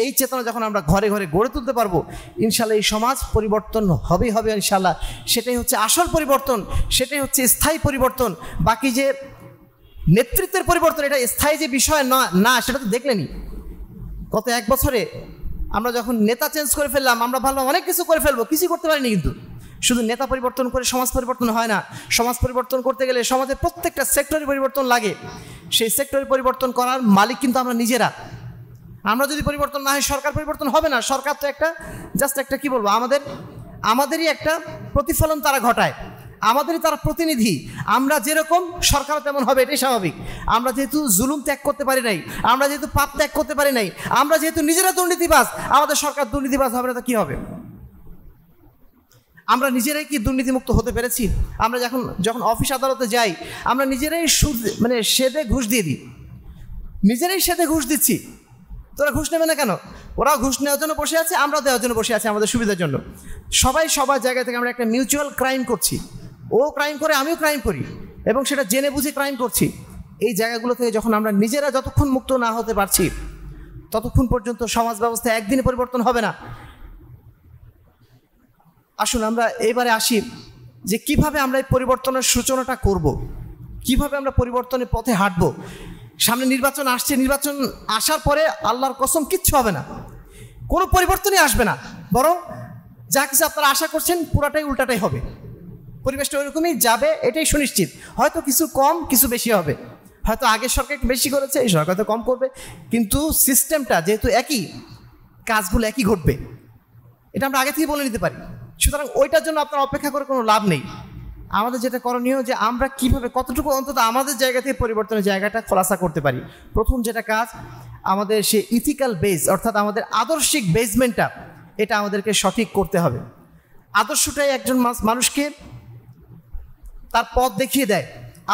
এই চেতনা যখন আমরা ঘরে ঘরে গড়ে তুলতে পারবো, ইনশাল্লাহ এই সমাজ পরিবর্তন হবেই হবে ইনশাল্লাহ। সেটাই হচ্ছে আসল পরিবর্তন, সেটাই হচ্ছে স্থায়ী পরিবর্তন। বাকি যে নেতৃত্বের পরিবর্তন, এটা স্থায়ী যে বিষয় না, সেটা তো দেখলেনি। গত 1 বছরে আমরা যখন নেতা চেঞ্জ করে ফেললাম, আমরা ভালো অনেক কিছু করে ফেলবো, কিছু করতে পারিনি। কিন্তু শুধু নেতা পরিবর্তন করে সমাজ পরিবর্তন হয় না। সমাজ পরিবর্তন করতে গেলে সমাজের প্রত্যেকটা সেক্টরে পরিবর্তন লাগে। সেই সেক্টরে পরিবর্তন করার মালিক কিন্তু আমরা নিজেরা। আমরা যদি পরিবর্তন না হয়, সরকার পরিবর্তন হবে না। সরকার তো একটা জাস্ট একটা কি বলবো, আমাদেরই একটা প্রতিফলন তারা ঘটায়, আমাদেরই তারা প্রতিনিধি। আমরা যেরকম সরকারও তেমন হবে, এটাই স্বাভাবিক। আমরা যেহেতু জুলুম ত্যাগ করতে পারি নাই, আমরা যেহেতু পাপ ত্যাগ করতে পারি নাই, আমরা যেহেতু নিজেরা দুর্নীতিবাজ, আমাদের সরকার দুর্নীতিবাজ হবে না তো কী হবে? আমরা নিজেরাই কি দুর্নীতিমুক্ত হতে পেরেছি? আমরা যখন অফিস আদালতে যাই, আমরা নিজেরাই সেদে ঘুষ দিয়ে দিই, নিজেরাই সেদে ঘুষ দিচ্ছি। তোরা ঘুষ নেবে না কেন? ওরাও ঘুষ নেওয়ার জন্য বসে আছে, আমরা দেওয়ার জন্য বসে আছি আমাদের সুবিধার জন্য। সবাই সবার জায়গা থেকে আমরা একটা মিউচুয়াল ক্রাইম করছি। ও ক্রাইম করে, আমিও ক্রাইম করি, এবং সেটা জেনে বুঝে ক্রাইম করছি। এই জায়গাগুলো থেকে যখন আমরা নিজেরা যতক্ষণ মুক্ত না হতে পারছি, ততক্ষণ পর্যন্ত সমাজ ব্যবস্থা একদিনে পরিবর্তন হবে না। আসুন আমরা এবারে আসি যে কিভাবে আমরা এই পরিবর্তনের সূচনাটা করব, কিভাবে আমরা পরিবর্তনের পথে হাঁটব। সামনে নির্বাচন আসছে, নির্বাচন আসার পরে আল্লাহর কসম কিচ্ছু হবে না, কোনো পরিবর্তনই আসবে না, বরং যা কিছু আপনারা আশা করছেন পুরাটাই উল্টাটাই হবে। পরিবেশটা ওইরকমই যাবে, এটাই সুনিশ্চিত। হয়তো কিছু কম, কিছু বেশি হবে। হয়তো আগের সরকার একটু বেশি করেছে, এই সরকার তো কম করবে, কিন্তু সিস্টেমটা যেহেতু একই, কাজগুলো একই ঘটবে, এটা আমরা আগে থেকে বলে নিতে পারি। সুতরাং ওইটার জন্য আপনার অপেক্ষা করে কোনো লাভ নেই। আমাদের যেটা করণীয়, যে আমরা কিভাবে কতটুকু অন্তত আমাদের জায়গা থেকে পরিবর্তনের জায়গাটা খোলাসা করতে পারি। প্রথম যেটা কাজ, আমাদের সেই ইথিক্যাল বেস, অর্থাৎ আমাদের আদর্শিক বেসমেন্টটা, এটা আমাদেরকে সঠিক করতে হবে। আদর্শটাই একজন মানুষকে তার পথ দেখিয়ে দেয়।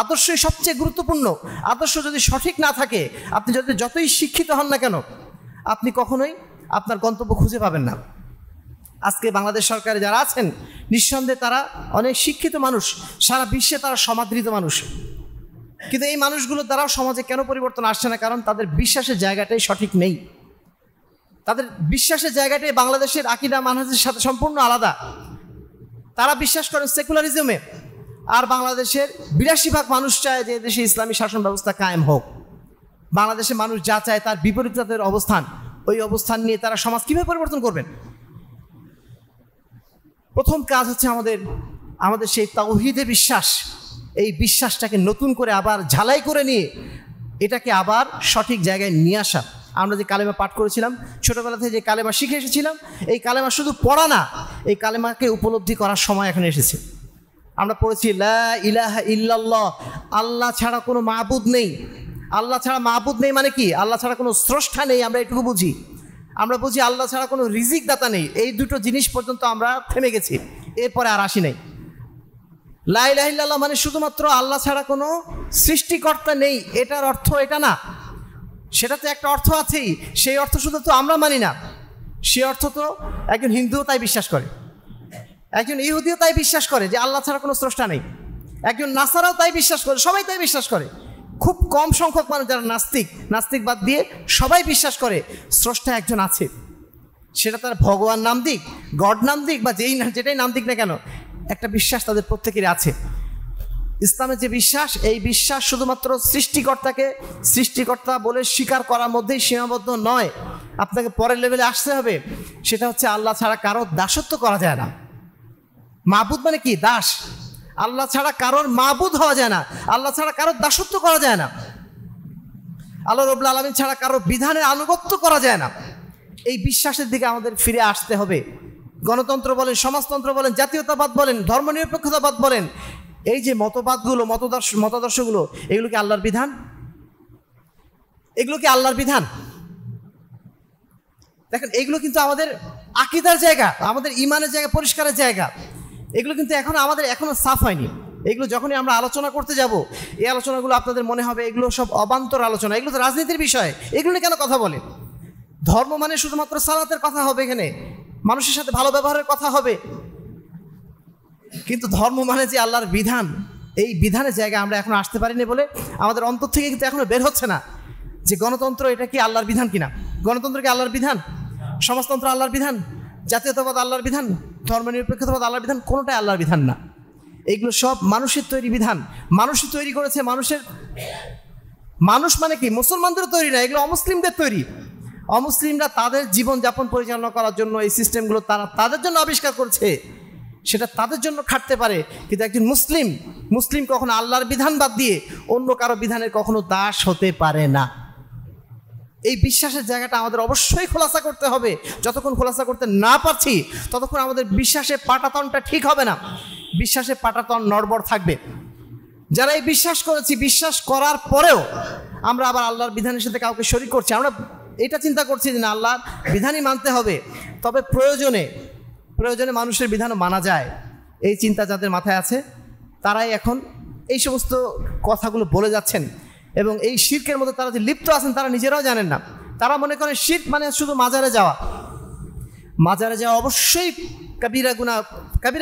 আদর্শই সবচেয়ে গুরুত্বপূর্ণ। আদর্শ যদি সঠিক না থাকে, আপনি যতই শিক্ষিত হন না কেন, আপনি কখনোই আপনার গন্তব্য খুঁজে পাবেন না। আজকে বাংলাদেশ সরকারে যারা আছেন, নিঃসন্দেহে তারা অনেক শিক্ষিত মানুষ, সারা বিশ্বে তারা সমাদৃত মানুষ, কিন্তু এই মানুষগুলোর দ্বারাও সমাজে কেন পরিবর্তন আসছে না? কারণ তাদের বিশ্বাসের জায়গাটাই সঠিক নেই। তাদের বিশ্বাসের জায়গাটাই বাংলাদেশের আকীদা মানহাজের সাথে সম্পূর্ণ আলাদা। তারা বিশ্বাস করেন সেকুলারিজমে, আর বাংলাদেশের 82% মানুষ চায় যে দেশে ইসলামী শাসন ব্যবস্থা কায়েম হোক। বাংলাদেশের মানুষ যা চায় তার বিপরীত তাদের অবস্থান। ওই অবস্থান নিয়ে তারা সমাজ কীভাবে পরিবর্তন করবেন? প্রথম কাজ হচ্ছে আমাদের সেই তাওহীদে বিশ্বাস, এই বিশ্বাসটাকে নতুন করে আবার ঝালাই করে নিয়ে এটাকে আবার সঠিক জায়গায় নিয়ে আসা। আমরা যে কালেমা পাঠ করেছিলাম, ছোটোবেলা থেকে যে কালেমা শিখে এসেছিলাম, এই কালেমা শুধু পড়া না, এই কালেমাকে উপলব্ধি করার সময় এখন এসেছে। আমরা পড়েছি লা ইলাহা ইল্লাল্লাহ, আল্লাহ ছাড়া কোনো মাবুদ নেই। আল্লাহ ছাড়া মাবুদ নেই মানে কি? আল্লাহ ছাড়া কোনো স্রষ্টা নেই, আমরা এটুকু বুঝি। আমরা বুঝি আল্লাহ ছাড়া কোনো রিজিক দাতা নেই। এই দুটো জিনিস পর্যন্ত আমরা থেমে গেছি, এরপরে আর আসি নাই। লা ইলাহা ইল্লাল্লাহ মানে শুধুমাত্র আল্লাহ ছাড়া কোনো সৃষ্টিকর্তা নেই, এটার অর্থ এটা না। সেটাতে একটা অর্থ আছেই, সেই অর্থ শুধু তো আমরা মানি না, সে অর্থ তো একজন হিন্দুও তাই বিশ্বাস করে, একজন ইহুদিও তাই বিশ্বাস করে যে আল্লাহ ছাড়া কোনো স্রষ্টা নেই, একজন নাসারাও তাই বিশ্বাস করে, সবাই তাই বিশ্বাস করে। খুব কম সংখ্যক মানুষ যারা নাস্তিক বাদ দিয়ে সবাই বিশ্বাস করে স্রষ্টা একজন আছে। সেটা তার ভগবান নাম দিক, গড নাম দিক, বা যেটাই নাম দিক না কেন, একটা বিশ্বাস তাদের প্রত্যেকেরই আছে। ইসলামের যে বিশ্বাস, এই বিশ্বাস শুধুমাত্র সৃষ্টিকর্তাকে সৃষ্টিকর্তা বলে স্বীকার করার মধ্যেই সীমাবদ্ধ নয়, আপনাকে পরের লেভেলে আসতে হবে। সেটা হচ্ছে আল্লাহ ছাড়া কারো দাসত্ব করা যায় না। মাবুদ মানে কি? দাস। আল্লাহ ছাড়া কারোর মাবুদ হওয়া যায় না, আল্লাহ ছাড়া কারোর দাসত্ব করা যায় না, আল্লাহ রাব্বুল আলামিন ছাড়া কারোর বিধানের আনুগত্য করা যায় না। এই বিশ্বাসের দিকে আমাদের ফিরে আসতে হবে। গণতন্ত্র বলেন, সমাজতন্ত্র বলেন, জাতীয়তাবাদ বলেন, ধর্মনিরপেক্ষতাবাদ বলেন, এই যে মতবাদগুলো, মতাদর্শগুলো, এগুলো কি আল্লাহর বিধান? এগুলো কি আল্লাহর বিধান? দেখেন, এগুলো কিন্তু আমাদের আকীদার জায়গা, আমাদের ঈমানের জায়গা, পরিষ্কারের জায়গা। এগুলো কিন্তু এখনো সাফ হয়নি। এগুলো যখনই আমরা আলোচনা করতে যাব, এই আলোচনাগুলো আপনাদের মনে হবে এগুলো সব অবান্তর আলোচনা, এগুলো তো রাজনীতির বিষয়, এগুলো নিয়ে কেন কথা বলে? ধর্ম মানে শুধুমাত্র সালাতের কথা হবে, এখানে মানুষের সাথে ভালো ব্যবহারের কথা হবে, কিন্তু ধর্ম মানে যে আল্লাহর বিধান, এই বিধানের জায়গায় আমরা এখন আসতে পারিনি বলে আমাদের অন্তর থেকে কিন্তু এখনো বের হচ্ছে না যে গণতন্ত্র এটা কি আল্লাহর বিধান কিনা। গণতন্ত্র কি আল্লাহর বিধান? সমাজতন্ত্র আল্লাহর বিধান? জাতীয়তাবাদ আল্লাহর বিধান? ধর্মনিরপেক্ষতাবাদ আল্লাহর বিধান? কোনোটাই আল্লাহর বিধান না। এইগুলো সব মানুষের তৈরি বিধান, মানুষই তৈরি করেছে। মানুষ মানে কি? মুসলমানদের তৈরি না, এগুলো অমুসলিমদের তৈরি। অমুসলিমরা তাদের জীবনযাপন পরিচালনা করার জন্য এই সিস্টেমগুলো তাদের জন্য আবিষ্কার করছে, সেটা তাদের জন্য খাটতে পারে। কিন্তু একজন মুসলিম কখনো আল্লাহর বিধান বাদ দিয়ে অন্য কারো বিধানের কখনো দাস হতে পারে না। এই বিশ্বাসের জায়গাটা আমাদের অবশ্যই খোলাসা করতে হবে। যতক্ষণ খোলাসা করতে না পারছি ততক্ষণ আমাদের বিশ্বাসের পাটাতনটা ঠিক হবে না, বিশ্বাসের পাটাতন নড়বড় থাকবে। যারা এই বিশ্বাস করেছি, বিশ্বাস করার পরেও আমরা আবার আল্লাহর বিধানের সাথে কাউকে শরীক করছি, আমরা এটা চিন্তা করছি যে না, আল্লাহর বিধানই মানতে হবে, তবে প্রয়োজনে মানুষের বিধানও মানা যায়, এই চিন্তা যাদের মাথায় আছে তারাই এখন এই সমস্ত কথাগুলো বলে যাচ্ছেন। এবং এই শিরকের মধ্যে তারা যে লিপ্ত আছেন তারা নিজেরাও জানেন না। তারা মনে করেন শিরক মানে শুধু মাজারে যাওয়া অবশ্যই কাবিরা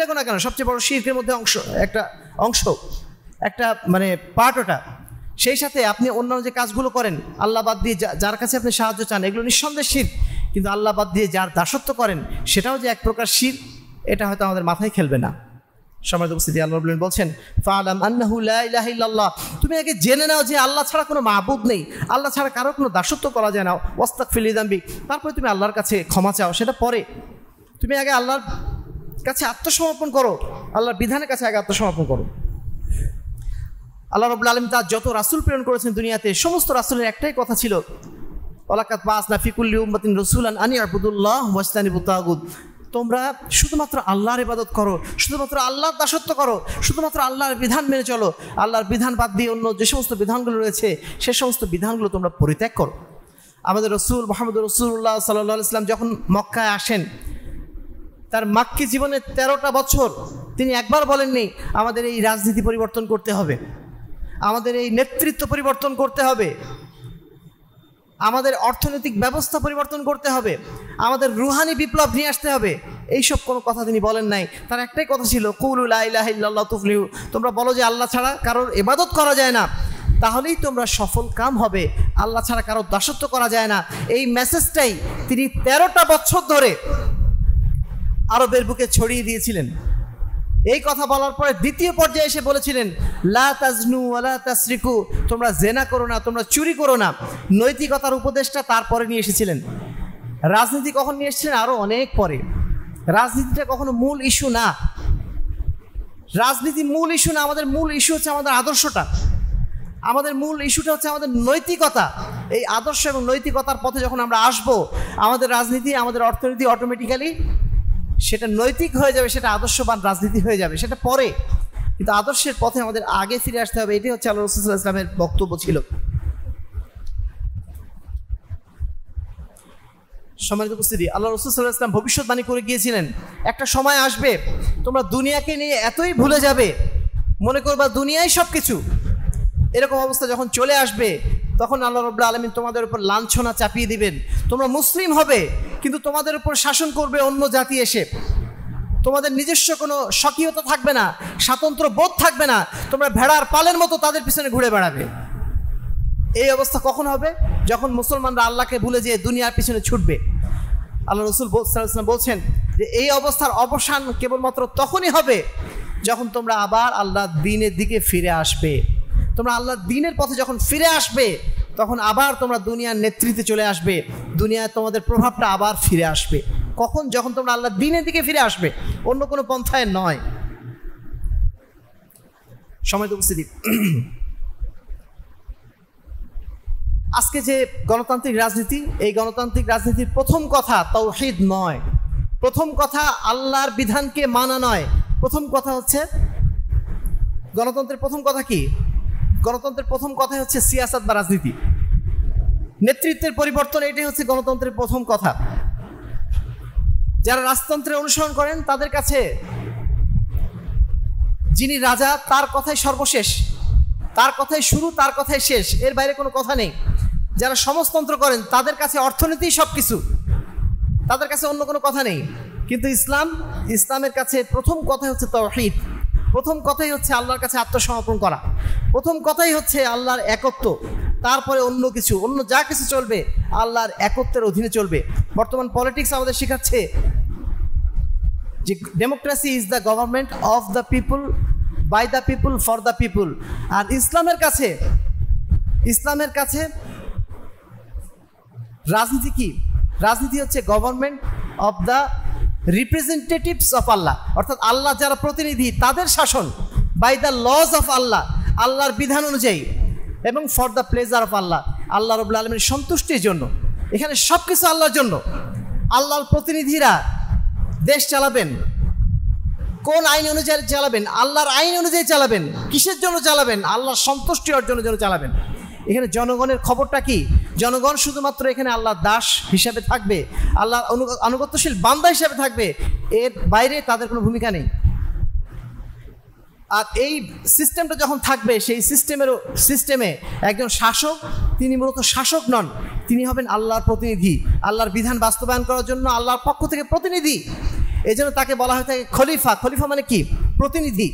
গুনাহ কেন, সবচেয়ে বড় শিরকের মধ্যে একটা মানে পার্ট ওটা। সেই সাথে আপনি অন্যান্য যে কাজগুলো করেন আল্লাহ বাদ দিয়ে, যার কাছে আপনি সাহায্য চান, এগুলো নিঃসন্দেহে শিরক। কিন্তু আল্লাহ বাদ দিয়ে যার দাসত্ব করেন সেটাও যে এক প্রকার শিরক, এটা হয়তো আমাদের মাথায় খেলবে না। সম্মানিত উপস্থিতি, আল্লাহ রাব্বুল আলামিন বলছেন, ফাআলাম আন্নাহু লা ইলাহা ইল্লাল্লাহ, তুমি আগে জেনে নাও যে আল্লাহ ছাড়া কোনো মাবুদ নেই, আল্লাহ ছাড়া কারো কোনো দাসত্ব করা যায় না। ওয়াস্তাগফির লিযামবিক, তারপরে তুমি আল্লাহর কাছে ক্ষমা চাও, সেটা পরে। তুমি আগে আল্লাহর কাছে আত্মসমর্পণ করো, আল্লাহর বিধানের কাছে আগে আত্মসমর্পণ করো। আল্লাহ রাব্বুল আলামিন তার যত রাসূল প্রেরণ করেছেন দুনিয়াতে, সমস্ত রাসূলের একটাই কথা ছিল, ওয়ালাকাদ বাআসনা ফি কুল্লি উম্মাতিন রাসূলান আন ইয়াবুদুল্লাহ ওয়াজতানিবুত তাগুত, তোমরা শুধুমাত্র আল্লাহর ইবাদত করো, শুধুমাত্র আল্লাহর দাসত্ব করো, শুধুমাত্র আল্লাহর বিধান মেনে চলো, আল্লাহর বিধান বাদ দিয়ে অন্য যে সমস্ত বিধানগুলো রয়েছে সে সমস্ত বিধানগুলো তোমরা পরিত্যাগ করো। আমাদের রসুল মুহাম্মদ রাসূলুল্লাহ সাল্লাল্লাহু আলাইহি ওয়াসাল্লাম যখন মক্কায় আসেন, তার মাক্কি জীবনে 13টা বছর তিনি একবার বলেননি আমাদের এই রাজনীতি পরিবর্তন করতে হবে, আমাদের এই নেতৃত্ব পরিবর্তন করতে হবে, আমাদের অর্থনৈতিক ব্যবস্থা পরিবর্তন করতে হবে, আমাদের রুহানি বিপ্লব নিয়ে আসতে হবে। এইসব কোনো কথা তিনি বলেন নাই। তার একটাই কথা ছিল, কুলু লা ইলাহা ইল্লাল্লাহ তুফলিহু, তোমরা বলো যে আল্লাহ ছাড়া কারোর ইবাদত করা যায় না, তাহলেই তোমরা সফল কাম হবে, আল্লাহ ছাড়া কারোর দাসত্ব করা যায় না। এই মেসেজটাই তিনি 13টা বছর ধরে আরবের বুকে ছড়িয়ে দিয়েছিলেন। এই কথা বলার পরে দ্বিতীয় পর্যায়ে এসে বলেছিলেন, লা তাজনু ওয়ালা তাসরিকু, তোমরা জেনা করো না, তোমরা চুরি করো না। নৈতিকতার উপদেশটা তারপরে নিয়ে এসেছিলেন। রাজনীতি কখন নিয়ে এসেছিলেন? আরো অনেক পরে। রাজনীতিটা কখনো মূল ইস্যু না, রাজনীতি মূল ইস্যু না। আমাদের মূল ইস্যু হচ্ছে আমাদের আদর্শটা, আমাদের মূল ইস্যুটা হচ্ছে আমাদের নৈতিকতা। এই আদর্শ এবং নৈতিকতার পথে যখন আমরা আসবো, আমাদের রাজনীতি, আমাদের অর্থনীতি অটোমেটিক্যালি সেটা নৈতিক হয়ে যাবে, সেটা আদর্শবান রাজনীতি হয়ে যাবে, সেটা পরে। কিন্তু আদর্শের পথে আমাদের আগে ফিরে আসতে হবে, এটাই হচ্ছে আল্লাহ রাসূল সাল্লাল্লাহু আলাইহি ওয়াসাল্লামের বক্তব্য ছিল। সম্মানিত উপস্থিতি, আল্লাহ রাসূল সাল্লাল্লাহু আলাইহি ওয়াসাল্লাম ভবিষ্যৎবাণী করে গিয়েছিলেন, একটা সময় আসবে তোমরা দুনিয়াকে নিয়ে এতই ভুলে যাবে, মনে করবা দুনিয়ায় সব কিছু। এরকম অবস্থা যখন চলে আসবে তখন আল্লাহ রাব্বুল আলামিন তোমাদের উপর লাঞ্ছনা চাপিয়ে দিবেন। তোমরা মুসলিম হবে কিন্তু তোমাদের উপর শাসন করবে অন্য জাতি এসে, তোমাদের নিজস্ব কোনো স্বকীয়তা থাকবে না, স্বাতন্ত্র্য বোধ থাকবে না, তোমরা ভেড়ার পালের মতো তাদের পিছনে ঘুরে বেড়াবে। এই অবস্থা কখন হবে? যখন মুসলমানরা আল্লাহকে ভুলে যেয়ে দুনিয়ার পিছনে ছুটবে। আল্লাহ রাসূল সাল্লাল্লাহু আলাইহি ওয়াসাল্লাম বলছেন যে এই অবস্থার অবসান কেবলমাত্র তখনই হবে যখন তোমরা আবার আল্লাহর দ্বীনের দিকে ফিরে আসবে। তোমরা আল্লাহর দ্বীনের পথে যখন ফিরে আসবে তখন আবার তোমরা দুনিয়ার নেতৃত্বে চলে আসবে, দুনিয়ায় তোমাদের প্রভাবটা আবার ফিরে আসবে। কখন? যখন তোমরা আল্লাহর দ্বীনের দিকে ফিরে আসবে, অন্য কোনো পন্থায় নয়। সময় তো উপস্থিতি, আজকে যে গণতান্ত্রিক রাজনীতি, এই গণতান্ত্রিক রাজনীতির প্রথম কথা তাওহীদ নয়, প্রথম কথা আল্লাহর বিধানকে মানা নয়। প্রথম কথা হচ্ছে গণতন্ত্রের প্রথম কথা কি? গণতন্ত্রের প্রথম কথাই হচ্ছে সিয়াসাত বা রাজনীতি, নেতৃত্বের পরিবর্তন। এটাই হচ্ছে গণতন্ত্রের প্রথম কথা। যারা রাজতন্ত্রের অনুসরণ করেন তাদের কাছে যিনি রাজা তার কথাই সর্বশেষ, তার কথাই শুরু, তার কথাই শেষ, এর বাইরে কোনো কথা নেই। যারা সমাজতন্ত্র করেন তাদের কাছে অর্থনীতি সব কিছু, তাদের কাছে অন্য কোনো কথা নেই। কিন্তু ইসলামের কাছে প্রথম কথাই হচ্ছে তাওহীদ, প্রথম কথাই হচ্ছে আল্লাহর কাছে আত্মসমর্পণ করা, প্রথম কথাই হচ্ছে আল্লাহর একত্ব। তারপরে অন্য কিছু, অন্য যা কিছু চলবে আল্লাহর একত্বের অধীনে চলবে। বর্তমান পলিটিক্স আমাদের শেখাচ্ছে যে democracy is the government of the people, by the people, for the people. আর ইসলামের কাছে রাজনীতি কি? রাজনীতি হচ্ছে government of the representatives of Allah, অর্থাৎ আল্লাহ যারা প্রতিনিধি তাদের শাসন, by the laws of Allah, আল্লাহর বিধান অনুযায়ী, এবং for the pleasure of Allah, আল্লাহ রাব্বুল আলামিনের সন্তুষ্টির জন্য। এখানে সব কিছু আল্লাহর জন্য। আল্লাহর প্রতিনিধিরা দেশ চালাবেন কোন আইন অনুযায়ী চালাবেন? আল্লাহর আইন অনুযায়ী চালাবেন। কিসের জন্য চালাবেন? আল্লাহর সন্তুষ্টি অর্জনের জন্য চালাবেন। এখানে জনগণের খবরটা কি? জনগণ শুধুমাত্র এখানে আল্লাহর দাস হিসাবে থাকবে, আল্লাহর আনুগত্যশীল বান্দা হিসাবে থাকবে, এর বাইরে তাদের কোনো ভূমিকা নেই। আর এই সিস্টেমটা যখন থাকবে, সেই সিস্টেমে একজন শাসক, তিনি মূলত শাসক নন, তিনি হবেন আল্লাহর প্রতিনিধি, আল্লাহর বিধান বাস্তবায়ন করার জন্য আল্লাহর পক্ষ থেকে প্রতিনিধি। এই জন্য তাকে বলা হয়ে থাকে খলিফা। খলিফা মানে কি? প্রতিনিধি।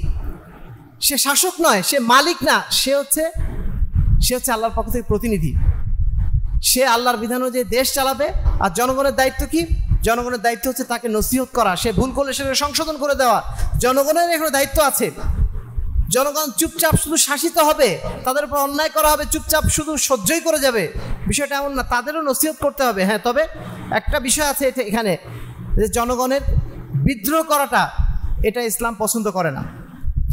সে শাসক নয়, সে মালিক না, সে হচ্ছে আল্লাহর পক্ষ থেকে প্রতিনিধি। সে আল্লাহর বিধান অনুযায়ী দেশ চালাবে। আর জনগণের দায়িত্ব কি? জনগণের দায়িত্ব হচ্ছে তাকে নসিহত করা, সে ভুল করলে সেটাকে সংশোধন করে দেওয়া। জনগণের এখানে দায়িত্ব আছে। জনগণ চুপচাপ শুধু শাসিত হবে, তাদের উপর অন্যায় করা হবে, চুপচাপ শুধু সহ্যই করে যাবে, বিষয়টা এমন না, তাদেরও নসিহত করতে হবে। হ্যাঁ, তবে একটা বিষয় আছে এখানে, যে জনগণের বিদ্রোহ করাটা, এটা ইসলাম পছন্দ করে না।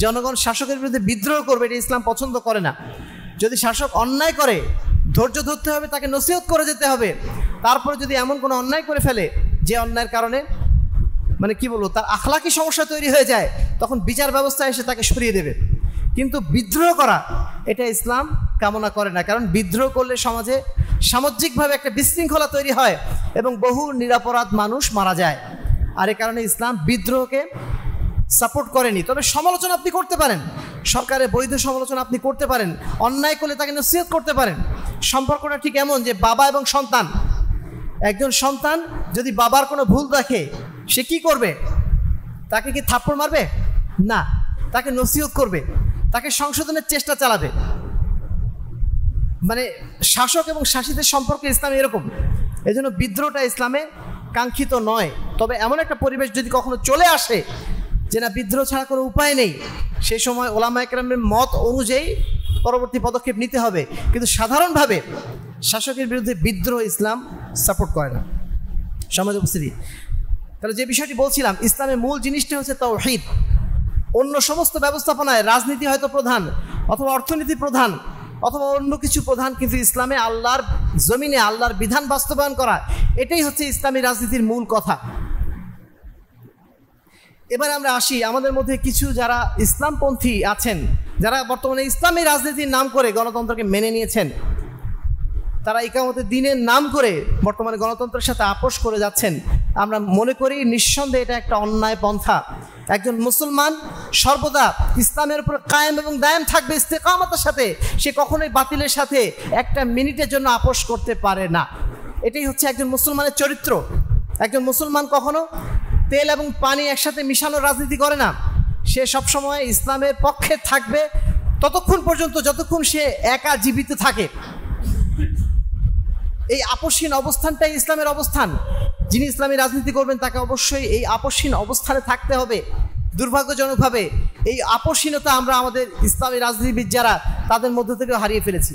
জনগণ শাসকের বিরুদ্ধে বিদ্রোহ করবে, এটা ইসলাম পছন্দ করে না। যদি শাসক অন্যায় করে, ধৈর্য ধরতে হবে, তাকে নসিহত করে যেতে হবে। তারপরে যদি এমন কোনো অন্যায় করে ফেলে যে অন্যায়ের কারণে মানে কি বলবো, তার আখলাকি সমস্যা তৈরি হয়ে যায়, তখন বিচার ব্যবস্থা এসে তাকে সরিয়ে দেবে। কিন্তু বিদ্রোহ করা, এটা ইসলাম কামনা করে না। কারণ বিদ্রোহ করলে সমাজে সামাজিকভাবে একটা বিশৃঙ্খলা তৈরি হয় এবং বহু নিরপরাধ মানুষ মারা যায়। আর এ কারণে ইসলাম বিদ্রোহকে সাপোর্ট করেনি। তবে সমালোচনা আপনি করতে পারেন, সরকারের বৈধ সমালোচনা আপনি করতে পারেন, অন্যায় করলে তাকে নসিহত করতে পারেন। সম্পর্কটা ঠিক এমন যে বাবা এবং সন্তান, একজন সন্তান যদি বাবার কোনো ভুল দেখে, সে কি করবে? তাকে কি থাপ্পড় মারবে? না, তাকে নসিহত করবে, তাকে সংশোধনের চেষ্টা চালাবে। মানে শাসক এবং শাসিতের সম্পর্কে ইসলামে এরকম। এই জন্য বিদ্রোহটা ইসলামে কাঙ্ক্ষিত নয়। তবে এমন একটা পরিবেশ যদি কখনো চলে আসে যে না, বিদ্রোহ ছাড়া কোনো উপায় নেই, সেই সময় ওলামায়ে কেরামের মত অনুযায়ী পরবর্তী পদক্ষেপ নিতে হবে। কিন্তু সাধারণভাবে শাসকের বিরুদ্ধে বিদ্রোহ ইসলাম সাপোর্ট করে না। সমাজ উপস্থিতি, তাহলে যে বিষয়টি বলছিলাম, ইসলামের মূল জিনিসটা হচ্ছে তাওহীদ। অন্য সমস্ত ব্যবস্থাপনায় রাজনীতি হয়তো প্রধান, অথবা অর্থনীতি প্রধান, অথবা অন্য কিছু প্রধান, কিন্তু ইসলামে আল্লাহর জমিনে আল্লাহর বিধান বাস্তবায়ন করা, এটাই হচ্ছে ইসলামী রাজনীতির মূল কথা। এবার আমরা আসি, আমাদের মধ্যে কিছু যারা ইসলামপন্থী আছেন, যারা বর্তমানে ইসলামী রাজনীতির নাম করে গণতন্ত্রকে মেনে নিয়েছেন, তারা ইকামতের দিনের নাম করে বর্তমানে গণতন্ত্রের সাথে আপোষ করে যাচ্ছেন। আমরা মনে করি নিঃসন্দেহে এটা একটা অন্যায় পন্থা। একজন মুসলমান সর্বদা ইসলামের উপর কায়েম এবং দায়েম থাকবে ইস্তেকামতের সাথে, সে কখনোই বাতিলের সাথে একটা মিনিটের জন্য আপোষ করতে পারে না। এটাই হচ্ছে একজন মুসলমানের চরিত্র। একজন মুসলমান কখনো তেল এবং পানি একসাথে মিশানো রাজনীতি করে না। সে সবসময় ইসলামের পক্ষে থাকবে ততক্ষণ পর্যন্ত যতক্ষণ সে একা জীবিত থাকে। এই আপোষহীন অবস্থানটাই ইসলামের অবস্থান। যিনি ইসলামী রাজনীতি করবেন তাকে অবশ্যই এই আপোষহীন অবস্থানে থাকতে হবে। দুর্ভাগ্যজনকভাবে এই আপোষহীনতা আমরা আমাদের ইসলামী রাজনীতিবিদ যারা তাদের মধ্য থেকে হারিয়ে ফেলেছি।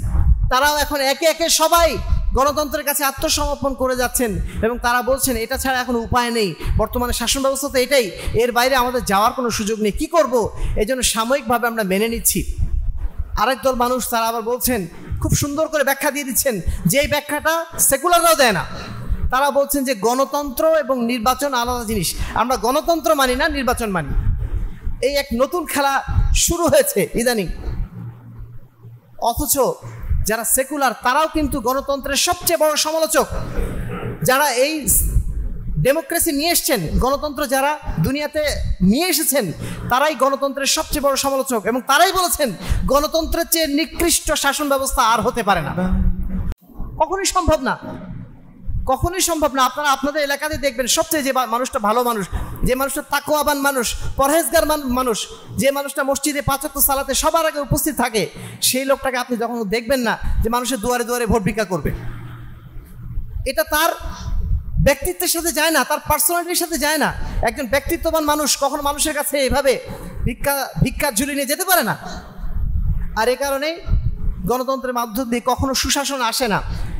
তারাও এখন একে একে সবাই গণতন্ত্রের কাছে আত্মসমর্পণ করে যাচ্ছেন এবং তারা বলছেন এটা ছাড়া এখন উপায় নেই, বর্তমানে শাসন ব্যবস্থা তো এটাই, এর বাইরে আমাদের যাওয়ার কোনো সুযোগ নেই, কি করব? এই জন্য সাময়িকভাবে আমরা মেনে নিচ্ছি। আরেক দল মানুষ তারা আবার বলছেন, খুব সুন্দর করে ব্যাখ্যা দিয়ে দিচ্ছেন, যে এই ব্যাখ্যাটা সেকুলাররাও দেয় না। তারা বলছেন যে গণতন্ত্র এবং নির্বাচন আলাদা জিনিস, আমরা গণতন্ত্র মানি না, নির্বাচন মানি। এই এক নতুন খেলা শুরু হয়েছে ইদানিং। অথচ যারা সেকুলার তারাও কিন্তু গণতন্ত্রের সবচেয়ে বড় সমালোচক। যারা এই ডেমোক্রেসি নিয়ে এসছেন, গণতন্ত্র যারা দুনিয়াতে নিয়ে এসেছেন, তারাই গণতন্ত্রের সবচেয়ে বড় সমালোচক এবং তারাই বলেছেন গণতন্ত্রের চেয়ে নিকৃষ্ট শাসন ব্যবস্থা আর হতে পারে না, কখনোই সম্ভব না, কখনোই সম্ভব না। আপনারা আপনাদের এলাকাতে দেখবেন সবচেয়ে যে মানুষটা ভালো মানুষ, যে মানুষটা তাকওয়াবান মানুষ, পরহেজগার মানুষ, যে মানুষটা মসজিদে 5 ওয়াক্ত সালাতে সবার আগে উপস্থিত থাকে, সেই লোকটাকে আপনি যখন দেখবেন না যে মানুষের দুয়ারে দুয়ারে ভোট ভিক্ষা করবে। এটা তার ব্যক্তিত্বের সাথে যায় না, তার পার্সোনালিটির সাথে যায় না। একজন ব্যক্তিত্ববান মানুষ কখনো মানুষের কাছে এভাবে ভিক্ষার ঝুলি নিয়ে যেতে পারে না। আর এই কারণেই গণতন্ত্রের মাধ্যম দিয়ে কখনো সুশাসন আসে না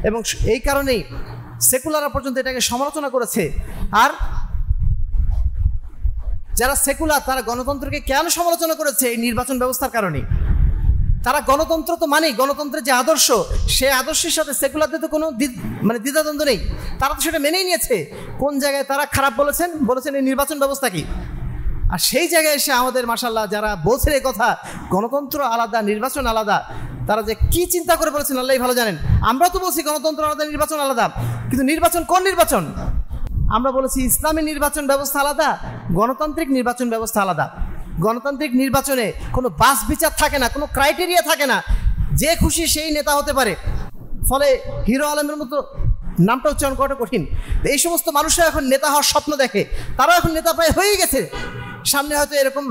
এবং এই কারণেই সেকুলাররা পর্যন্ত এটাকে সমালোচনা করেছে। আর যারা সেকুলার তারা গণতন্ত্রকে কেন সমালোচনা করেছে? এই নির্বাচন ব্যবস্থার কারণে। তারা গণতন্ত্র তো মানে, গণতন্ত্রের যে আদর্শ, সে আদর্শের সাথে সেকুলারদের তো কোনো দ্বিধাদ্বন্দ্ব নেই, তারা তো সেটা মেনেই নিয়েছে। কোন জায়গায় তারা খারাপ বলেছেন এই নির্বাচন ব্যবস্থা কি? আর সেই জায়গায় এসে আমাদের মাশাআল্লাহ যারা বলছেন এই কথা, গণতন্ত্র আলাদা নির্বাচন আলাদা, তারা যে কি চিন্তা করে বলেছেন আল্লাহই ভালো জানেন। আমরা তো বলছি গণতন্ত্র আলাদা নির্বাচন আলাদা, কিন্তু নির্বাচন কোন নির্বাচন? আমরা বলেছি ইসলামী নির্বাচন ব্যবস্থা আলাদা, গণতান্ত্রিক নির্বাচন ব্যবস্থা আলাদা। গণতান্ত্রিক নির্বাচনে কোনো বাস বিচার থাকে না, কোনো ক্রাইটেরিয়া থাকে না, যে খুশি সেই নেতা হতে পারে। ফলে হিরো আলমের মতো নামটা উচ্চারণ করাটা কঠিন, এই সমস্ত মানুষরা এখন নেতা হওয়ার স্বপ্ন দেখে, তারাও এখন নেতা প্রায় হয়ে গেছে। সামনে হয়তো এরকম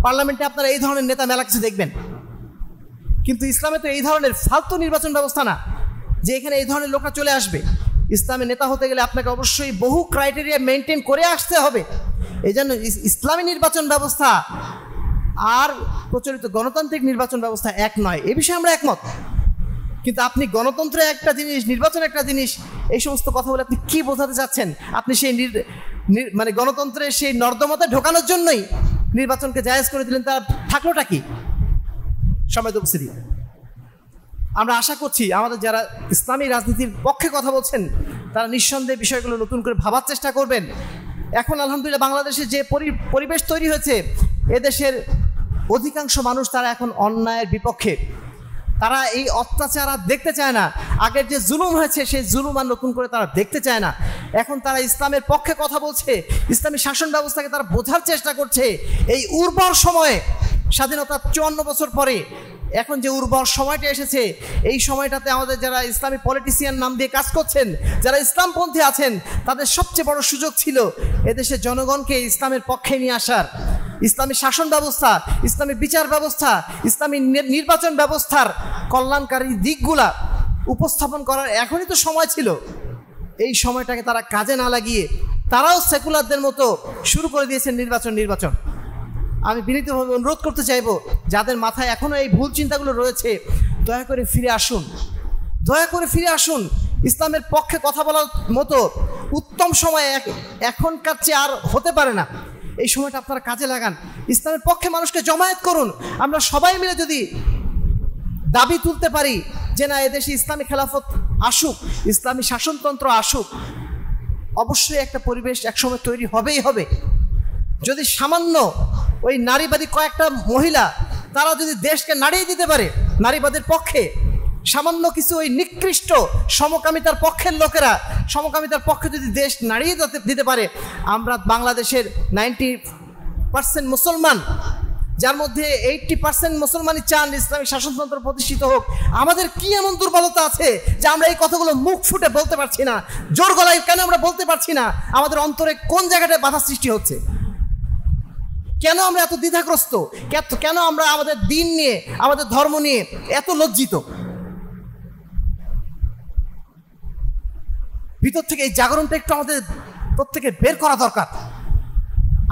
পার্লামেন্টে আপনারা এই ধরনের নেতা মেলা কিছু দেখবেন, কিন্তু ইসলামে তো এই ধরনের ফালতু নির্বাচন ব্যবস্থা না যে এখানে এই ধরনের লোকরা চলে আসবে। ইসলামে নেতা হতে গেলে আপনাকে অবশ্যই বহু ক্রাইটেরিয়া মেনটেন করে আসতে হবে। এই জন্য ইসলামী নির্বাচন ব্যবস্থা আর প্রচলিত গণতান্ত্রিক নির্বাচন ব্যবস্থা এক নয়, এ বিষয়ে আমরা একমত। কিন্তু আপনি গণতন্ত্র একটা জিনিস, নির্বাচন একটা জিনিস, এই সমস্ত কথা বলে আপনি কি বোঝাতে চাচ্ছেন? আপনি সেই মানে গণতন্ত্রের সেই নর্দমাতে ঢোকানোর জন্যই নির্বাচনকে জায়েজ করে দিলেন, তার থাকলোটা কি? সম্মানিত উপস্থিতি, আমরা আশা করছি আমাদের যারা ইসলামী রাজনীতির পক্ষে কথা বলছেন তারা নিঃসন্দেহে বিষয়গুলো নতুন করে ভাবার চেষ্টা করবেন। এখন আলহামদুলিল্লাহ বাংলাদেশে যে পরিবেশ তৈরি হয়েছে, এদেশের অধিকাংশ মানুষ তারা এখন অন্যায়ের বিপক্ষে, তারা এই অত্যাচার আর দেখতে চায় না। আগের যে জুলুম হয়েছে সেই জুলুম আর নতুন করে তারা দেখতে চায় না। এখন তারা ইসলামের পক্ষে কথা বলছে, ইসলামী শাসন ব্যবস্থাকে তারা বোঝার চেষ্টা করছে। এই উর্বর সময়ে, স্বাধীনতার 54 বছর পরে এখন যে উর্বর সময়টা এসেছে, এই সময়টাতে আমাদের যারা ইসলামী পলিটিশিয়ান নাম দিয়ে কাজ করছেন, যারা ইসলামপন্থী আছেন, তাদের সবচেয়ে বড় সুযোগ ছিল এদেশের জনগণকে ইসলামের পক্ষে নিয়ে আসার। ইসলামী শাসন ব্যবস্থা, ইসলামী বিচার ব্যবস্থা, ইসলামী নির্বাচন ব্যবস্থার কল্যাণকারী দিকগুলা উপস্থাপন করার এখনই তো সময় ছিল। এই সময়টাকে তারা কাজে না লাগিয়ে তারাও সেকুলারদের মতো শুরু করে দিয়েছেন নির্বাচন। আমি বিনীতভাবে অনুরোধ করতে চাইব, যাদের মাথায় এখনও এই ভুল চিন্তাগুলো রয়েছে, দয়া করে ফিরে আসুন, দয়া করে ফিরে আসুন। ইসলামের পক্ষে কথা বলার মতো উত্তম সময় এখনকার চেয়ে আর হতে পারে না। এই সময়টা আপনারা কাজে লাগান, ইসলামের পক্ষে মানুষকে জমায়েত করুন। আমরা সবাই মিলে যদি দাবি তুলতে পারি যে না, এদেশে ইসলামী খেলাফত আসুক, ইসলামী শাসনতন্ত্র আসুক, অবশ্যই একটা পরিবেশ একসময় তৈরি হবেই হবে। যদি সামান্য ওই নারীবাদী কয়েকটা মহিলা তারা যদি দেশকে নাড়িয়ে দিতে পারে নারীবাদের পক্ষে, সামান্য কিছু ওই নিকৃষ্ট সমকামিতার পক্ষের লোকেরা সমকামিতার পক্ষে যদি দেশ নাড়িয়ে দিতে পারে, আমরা বাংলাদেশের 90% মুসলমান যার মধ্যে 80% মুসলমানই চান ইসলামিক শাসনতন্ত্র প্রতিষ্ঠিত হোক, আমাদের কি এমন দুর্বলতা আছে যে আমরা এই কথাগুলো মুখ ফুটে বলতে পারছি না? জোর গলায় কেন আমরা বলতে পারছি না? আমাদের অন্তরে কোন জায়গাটায় বাধা সৃষ্টি হচ্ছে? কেন আমরা এত দ্বিধাগ্রস্ত? কেন আমরা আমাদের দিন নিয়ে, আমাদের ধর্ম নিয়ে এত লজ্জিত? ভিতর থেকে এই জাগরণটা একটু আমাদের প্রত্যেকের বের করা দরকার।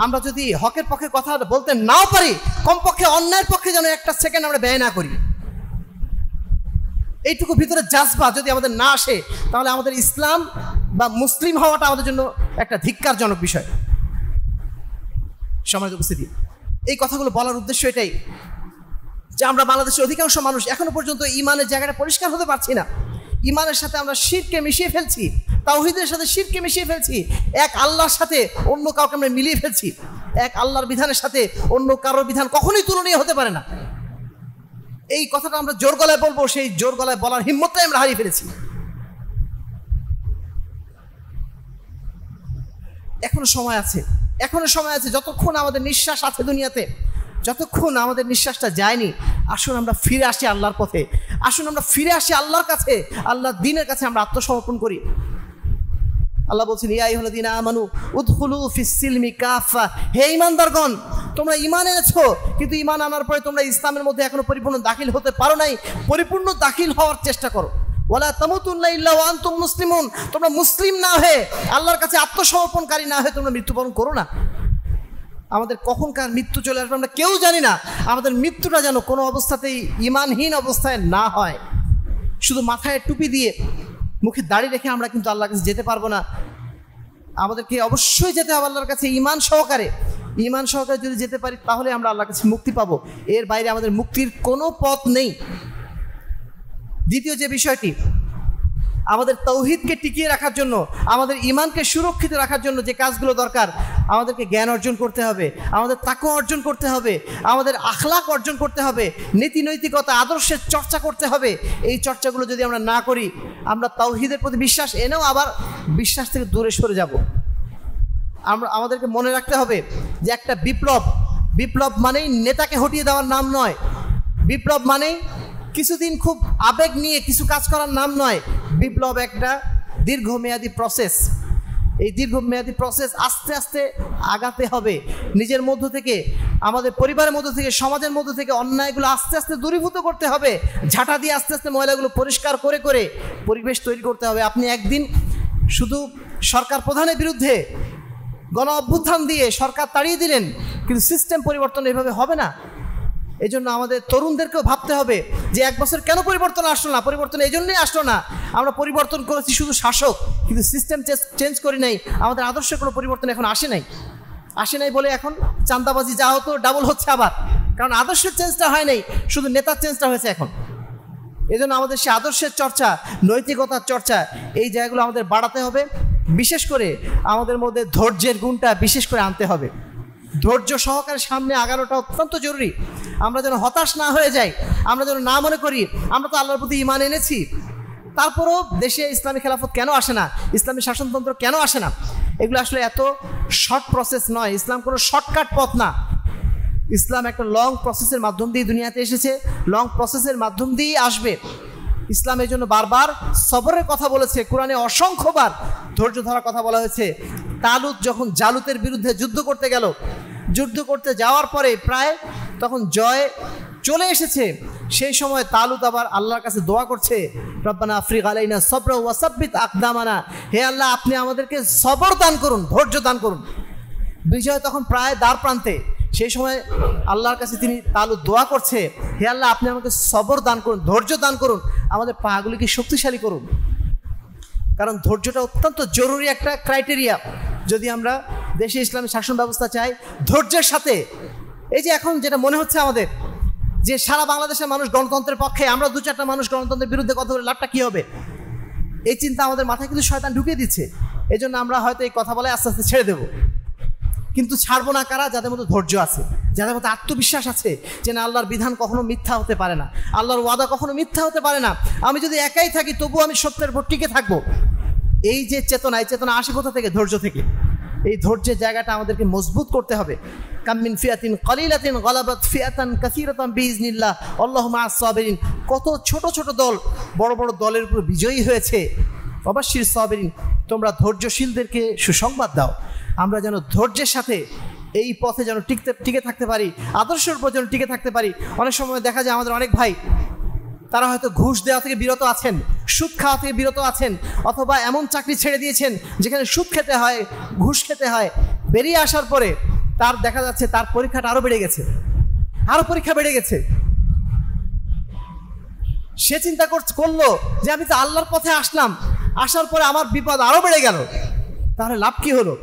আমরা যদি হকের পক্ষে কথা বলতে নাও পারি, কমপক্ষে অন্যায়ের পক্ষে যেন একটা সেকেন্ড আমরা ব্যয় না করি। এইটুকু ভিতরে জাজবা যদি আমাদের না আসে, তাহলে আমাদের ইসলাম বা মুসলিম হওয়াটা আমাদের জন্য একটা ধিক্কারজনক বিষয়। সমাজের উপস্থিতি, এই কথাগুলো বলার উদ্দেশ্য এটাই যে আমরা বাংলাদেশের অধিকাংশ মানুষ এখনো পর্যন্ত ইমানের জায়গাটা পরিষ্কার হতে পারছি না। ইমানের সাথে আমরা শিরকে মিশিয়ে ফেলছি, তাওহীদের সাথে শিরকে মিশিয়ে ফেলছি, এক আল্লাহর সাথে অন্য কাউকে আমরা মিলিয়ে ফেলছি। এক আল্লাহর বিধানের সাথে অন্য কারোর বিধান কখনোই তুলনীয় হতে পারে না। এই কথাটা আমরা জোর গলায় বলবো, সেই জোর গলায় বলার হিম্মতটাই আমরা হারিয়ে ফেলেছি। এখনো সময় আছে, এখনো সময় আছে। যতক্ষণ আমাদের নিঃশ্বাস আছে দুনিয়াতে, যতক্ষণ আমাদের নিঃশ্বাসটা যায়নি, আসুন আমরা ফিরে আসি আল্লাহর পথে, আসুন আমরা ফিরে আসি আল্লাহর কাছে, আল্লাহর দ্বীনের কাছে আমরা আত্মসমর্পণ করি। আল্লাহ বলছেন, ইয়া আইয়ুহাল্লাযীনা আমানু উদখুলু ফিস সিলমি কাফা, হে ঈমানদারগণ, তোমরা ঈমান এনেছো, কিন্তু ঈমান আনার পরে তোমরা ইসলামের মধ্যে এখনো পরিপূর্ণ দাখিল হতে পারো নাই। পরিপূর্ণ দাখিল হওয়ার চেষ্টা করো। ওয়ালা তামুতুন্না ইল্লা ওয়া আনতুম মুসলিমুন, তোমরা মুসলিম না হয়ে, আল্লাহর কাছে আত্মসমর্পণকারী না হয়ে তোমরা মৃত্যুবরণ করো না। আমাদের কখনকার মৃত্যু চলে আসবে আমরা কেউ জানি না। আমাদের মৃত্যুটা যেন কোনো অবস্থাতেই ঈমানহীন অবস্থায় না হয়। শুধু মাথায় টুপি দিয়ে মুখে দাড়ি রেখে আমরা কিন্তু আল্লাহর কাছে যেতে পারবো না। আমাদেরকে অবশ্যই যেতে হবে আল্লাহর কাছে ঈমান সহকারে। ঈমান সহকারে যদি যেতে পারি, তাহলে আমরা আল্লাহর কাছে মুক্তি পাবো। এর বাইরে আমাদের মুক্তির কোনো পথ নেই। দ্বিতীয় যে বিষয়টি, আমাদের তাওহীদকে টিকিয়ে রাখার জন্য, আমাদের ঈমানকে সুরক্ষিত রাখার জন্য যে কাজগুলো দরকার, আমাদেরকে জ্ঞান অর্জন করতে হবে, আমাদের তাকওয়া অর্জন করতে হবে, আমাদের আখলাক অর্জন করতে হবে, নীতি নৈতিকতা আদর্শের চর্চা করতে হবে। এই চর্চাগুলো যদি আমরা না করি, আমরা তাওহীদের প্রতি বিশ্বাস এনেও আবার বিশ্বাস থেকে দূরে সরে যাব। আমাদেরকে মনে রাখতে হবে যে একটা বিপ্লব মানেই নেতাকে হটিয়ে দেওয়ার নাম নয়। বিপ্লব মানেই কিছুদিন খুব আবেগ নিয়ে কিছু কাজ করার নাম নয়। বিপ্লব একটা দীর্ঘমেয়াদী প্রসেস। এই দীর্ঘমেয়াদী প্রসেস আস্তে আস্তে আগাতে হবে। নিজের মধ্য থেকে, আমাদের পরিবারের মধ্য থেকে, সমাজের মধ্য থেকে অন্যায়গুলো আস্তে আস্তে দূরীভূত করতে হবে। ঝাঁটা দিয়ে আস্তে আস্তে ময়লাগুলো পরিষ্কার করে করে পরিবেশ তৈরি করতে হবে। আপনি একদিন শুধু সরকার প্রধানের বিরুদ্ধে গণ অভ্যুত্থান দিয়ে সরকার তাড়িয়ে দিলেন, কিন্তু সিস্টেম পরিবর্তন এভাবে হবে না। এই জন্য আমাদের তরুণদেরকেও ভাবতে হবে যে 1 বছর কেন পরিবর্তন আসলো না? পরিবর্তন এই জন্যই আসলো না, আমরা পরিবর্তন করেছি শুধু শাসক, কিন্তু সিস্টেম চেঞ্জ করি নাই। আমাদের আদর্শে কোনো পরিবর্তন এখন আসে নাই বলে এখন চাঁদাবাজি যা হতো ডাবল হচ্ছে আবার, কারণ আদর্শের চেঞ্জটা হয় নাই, শুধু নেতার চেঞ্জটা হয়েছে এখন। এই জন্য আমাদের সে আদর্শের চর্চা, নৈতিকতার চর্চা, এই জায়গাগুলো আমাদের বাড়াতে হবে। বিশেষ করে আমাদের মধ্যে ধৈর্যের গুণটা বিশেষ করে আনতে হবে। ধৈর্য সহকারে সামনে আগানোটা অত্যন্ত জরুরি। আমরা যেন হতাশ না হয়ে যাই, আমরা যেন না মনে করি আমরা তো আল্লাহর প্রতি ঈমান এনেছি, তারপরেও দেশে ইসলামী খেলাফত কেন আসে না, ইসলামী শাসনতন্ত্র কেন আসে না। এগুলো আসলে এত শর্ট প্রসেস নয়। ইসলাম কোনো শর্টকাট পথ না। ইসলাম একটা লং প্রসেসের মাধ্যম দিয়ে দুনিয়াতে এসেছে, লং প্রসেসের মাধ্যম দিয়েই আসবে। ইসলাম এই জন্য বারবার সবরের কথা বলেছে। কোরআনে অসংখ্যবার ধৈর্য ধরার কথা বলা হয়েছে। তালুত যখন জালুতের বিরুদ্ধে যুদ্ধ করতে যাওয়ার পরে প্রায় তখন জয় চলে এসেছে, সেই সময় তালুত আবার আল্লাহর কাছে দোয়া করছে, রব্বানা আফরিগ আলাইনা সবরা ওয়া সাব্বিত আকদামানা, হে আল্লাহ আপনি আমাদেরকে সবর দান করুন, ধৈর্য দান করুন। বিজয় তখন প্রায় দ্বার প্রান্তে, সেই সময় আল্লাহর কাছে তালুত দোয়া করছে, হে আল্লাহ আপনি আমাকে সবর দান করুন, ধৈর্য দান করুন, আমাদের পাগুলিকে শক্তিশালী করুন। কারণ ধৈর্যটা অত্যন্ত জরুরি একটা ক্রাইটেরিয়া যদি আমরা দেশে ইসলামী শাসন ব্যবস্থা চাই। ধৈর্যের সাথে এই যে এখন যেটা মনে হচ্ছে আমাদের যে সারা বাংলাদেশের মানুষ গণতন্ত্রের পক্ষে, আমরা 2-4টা মানুষ গণতন্ত্রের বিরুদ্ধে কথা বলে লাভটা কী হবে, এই চিন্তা আমাদের মাথায় কিন্তু শয়তান ঢুকিয়ে দিচ্ছে। এই জন্য আমরা হয়তো এই কথা বলে আস্তে আস্তে ছেড়ে দেবো। কিন্তু ছাড়বো না কারা? যাদের মধ্যে ধৈর্য আছে, যাদের মধ্যে আত্মবিশ্বাস আছে যে না, আল্লাহর বিধান কখনো মিথ্যা হতে পারে না, আল্লাহর ওয়াদা কখনো মিথ্যা হতে পারে না, আমি যদি একাই থাকি তবুও আমি সত্যের উপর টিকে থাকবো। এই যে চেতনা, এই চেতনা আসে কোথা থেকে? ধৈর্য থেকে। এই ধৈর্যের জায়গাটা আমাদেরকে মজবুত করতে হবে। কাম মিন ফিয়াতিন কালিলাতিন গালাবাত ফিয়াতান কাসীরাতান বিইজনিল্লাহ আল্লাহু মা'আস সাবিরিন। কত ছোট ছোট দল বড় বড় দলের উপর বিজয়ী হয়েছে। অবশ্যই সাবিরিন, তোমরা ধৈর্যশীলদেরকে সুসংবাদ দাও। আমরা যেন ধৈর্যের সাথে এই পথে যেন টিকে থাকতে পারি, আদর্শের উপর যেন টিকে থাকতে পারি। অনেক সময় দেখা যায় আমাদের অনেক ভাই, তারা হয়তো ঘুষ দেওয়া থেকে বিরত আছেন, সুদ খাওয়া থেকে বিরত আছেন, অথবা এমন চাকরি ছেড়ে দিয়েছেন যেখানে সুদ খেতে হয়, ঘুষ খেতে হয়। বেরিয়ে আসার পরে তার দেখা যাচ্ছে তার পরীক্ষাটা আরও বেড়ে গেছে, আরও পরীক্ষা বেড়ে গেছে। সে চিন্তা করলো যে আমি তো আল্লাহর পথে আসলাম, আসার পরে আমার বিপদ আরও বেড়ে গেল, তাহলে লাভ কি হলো?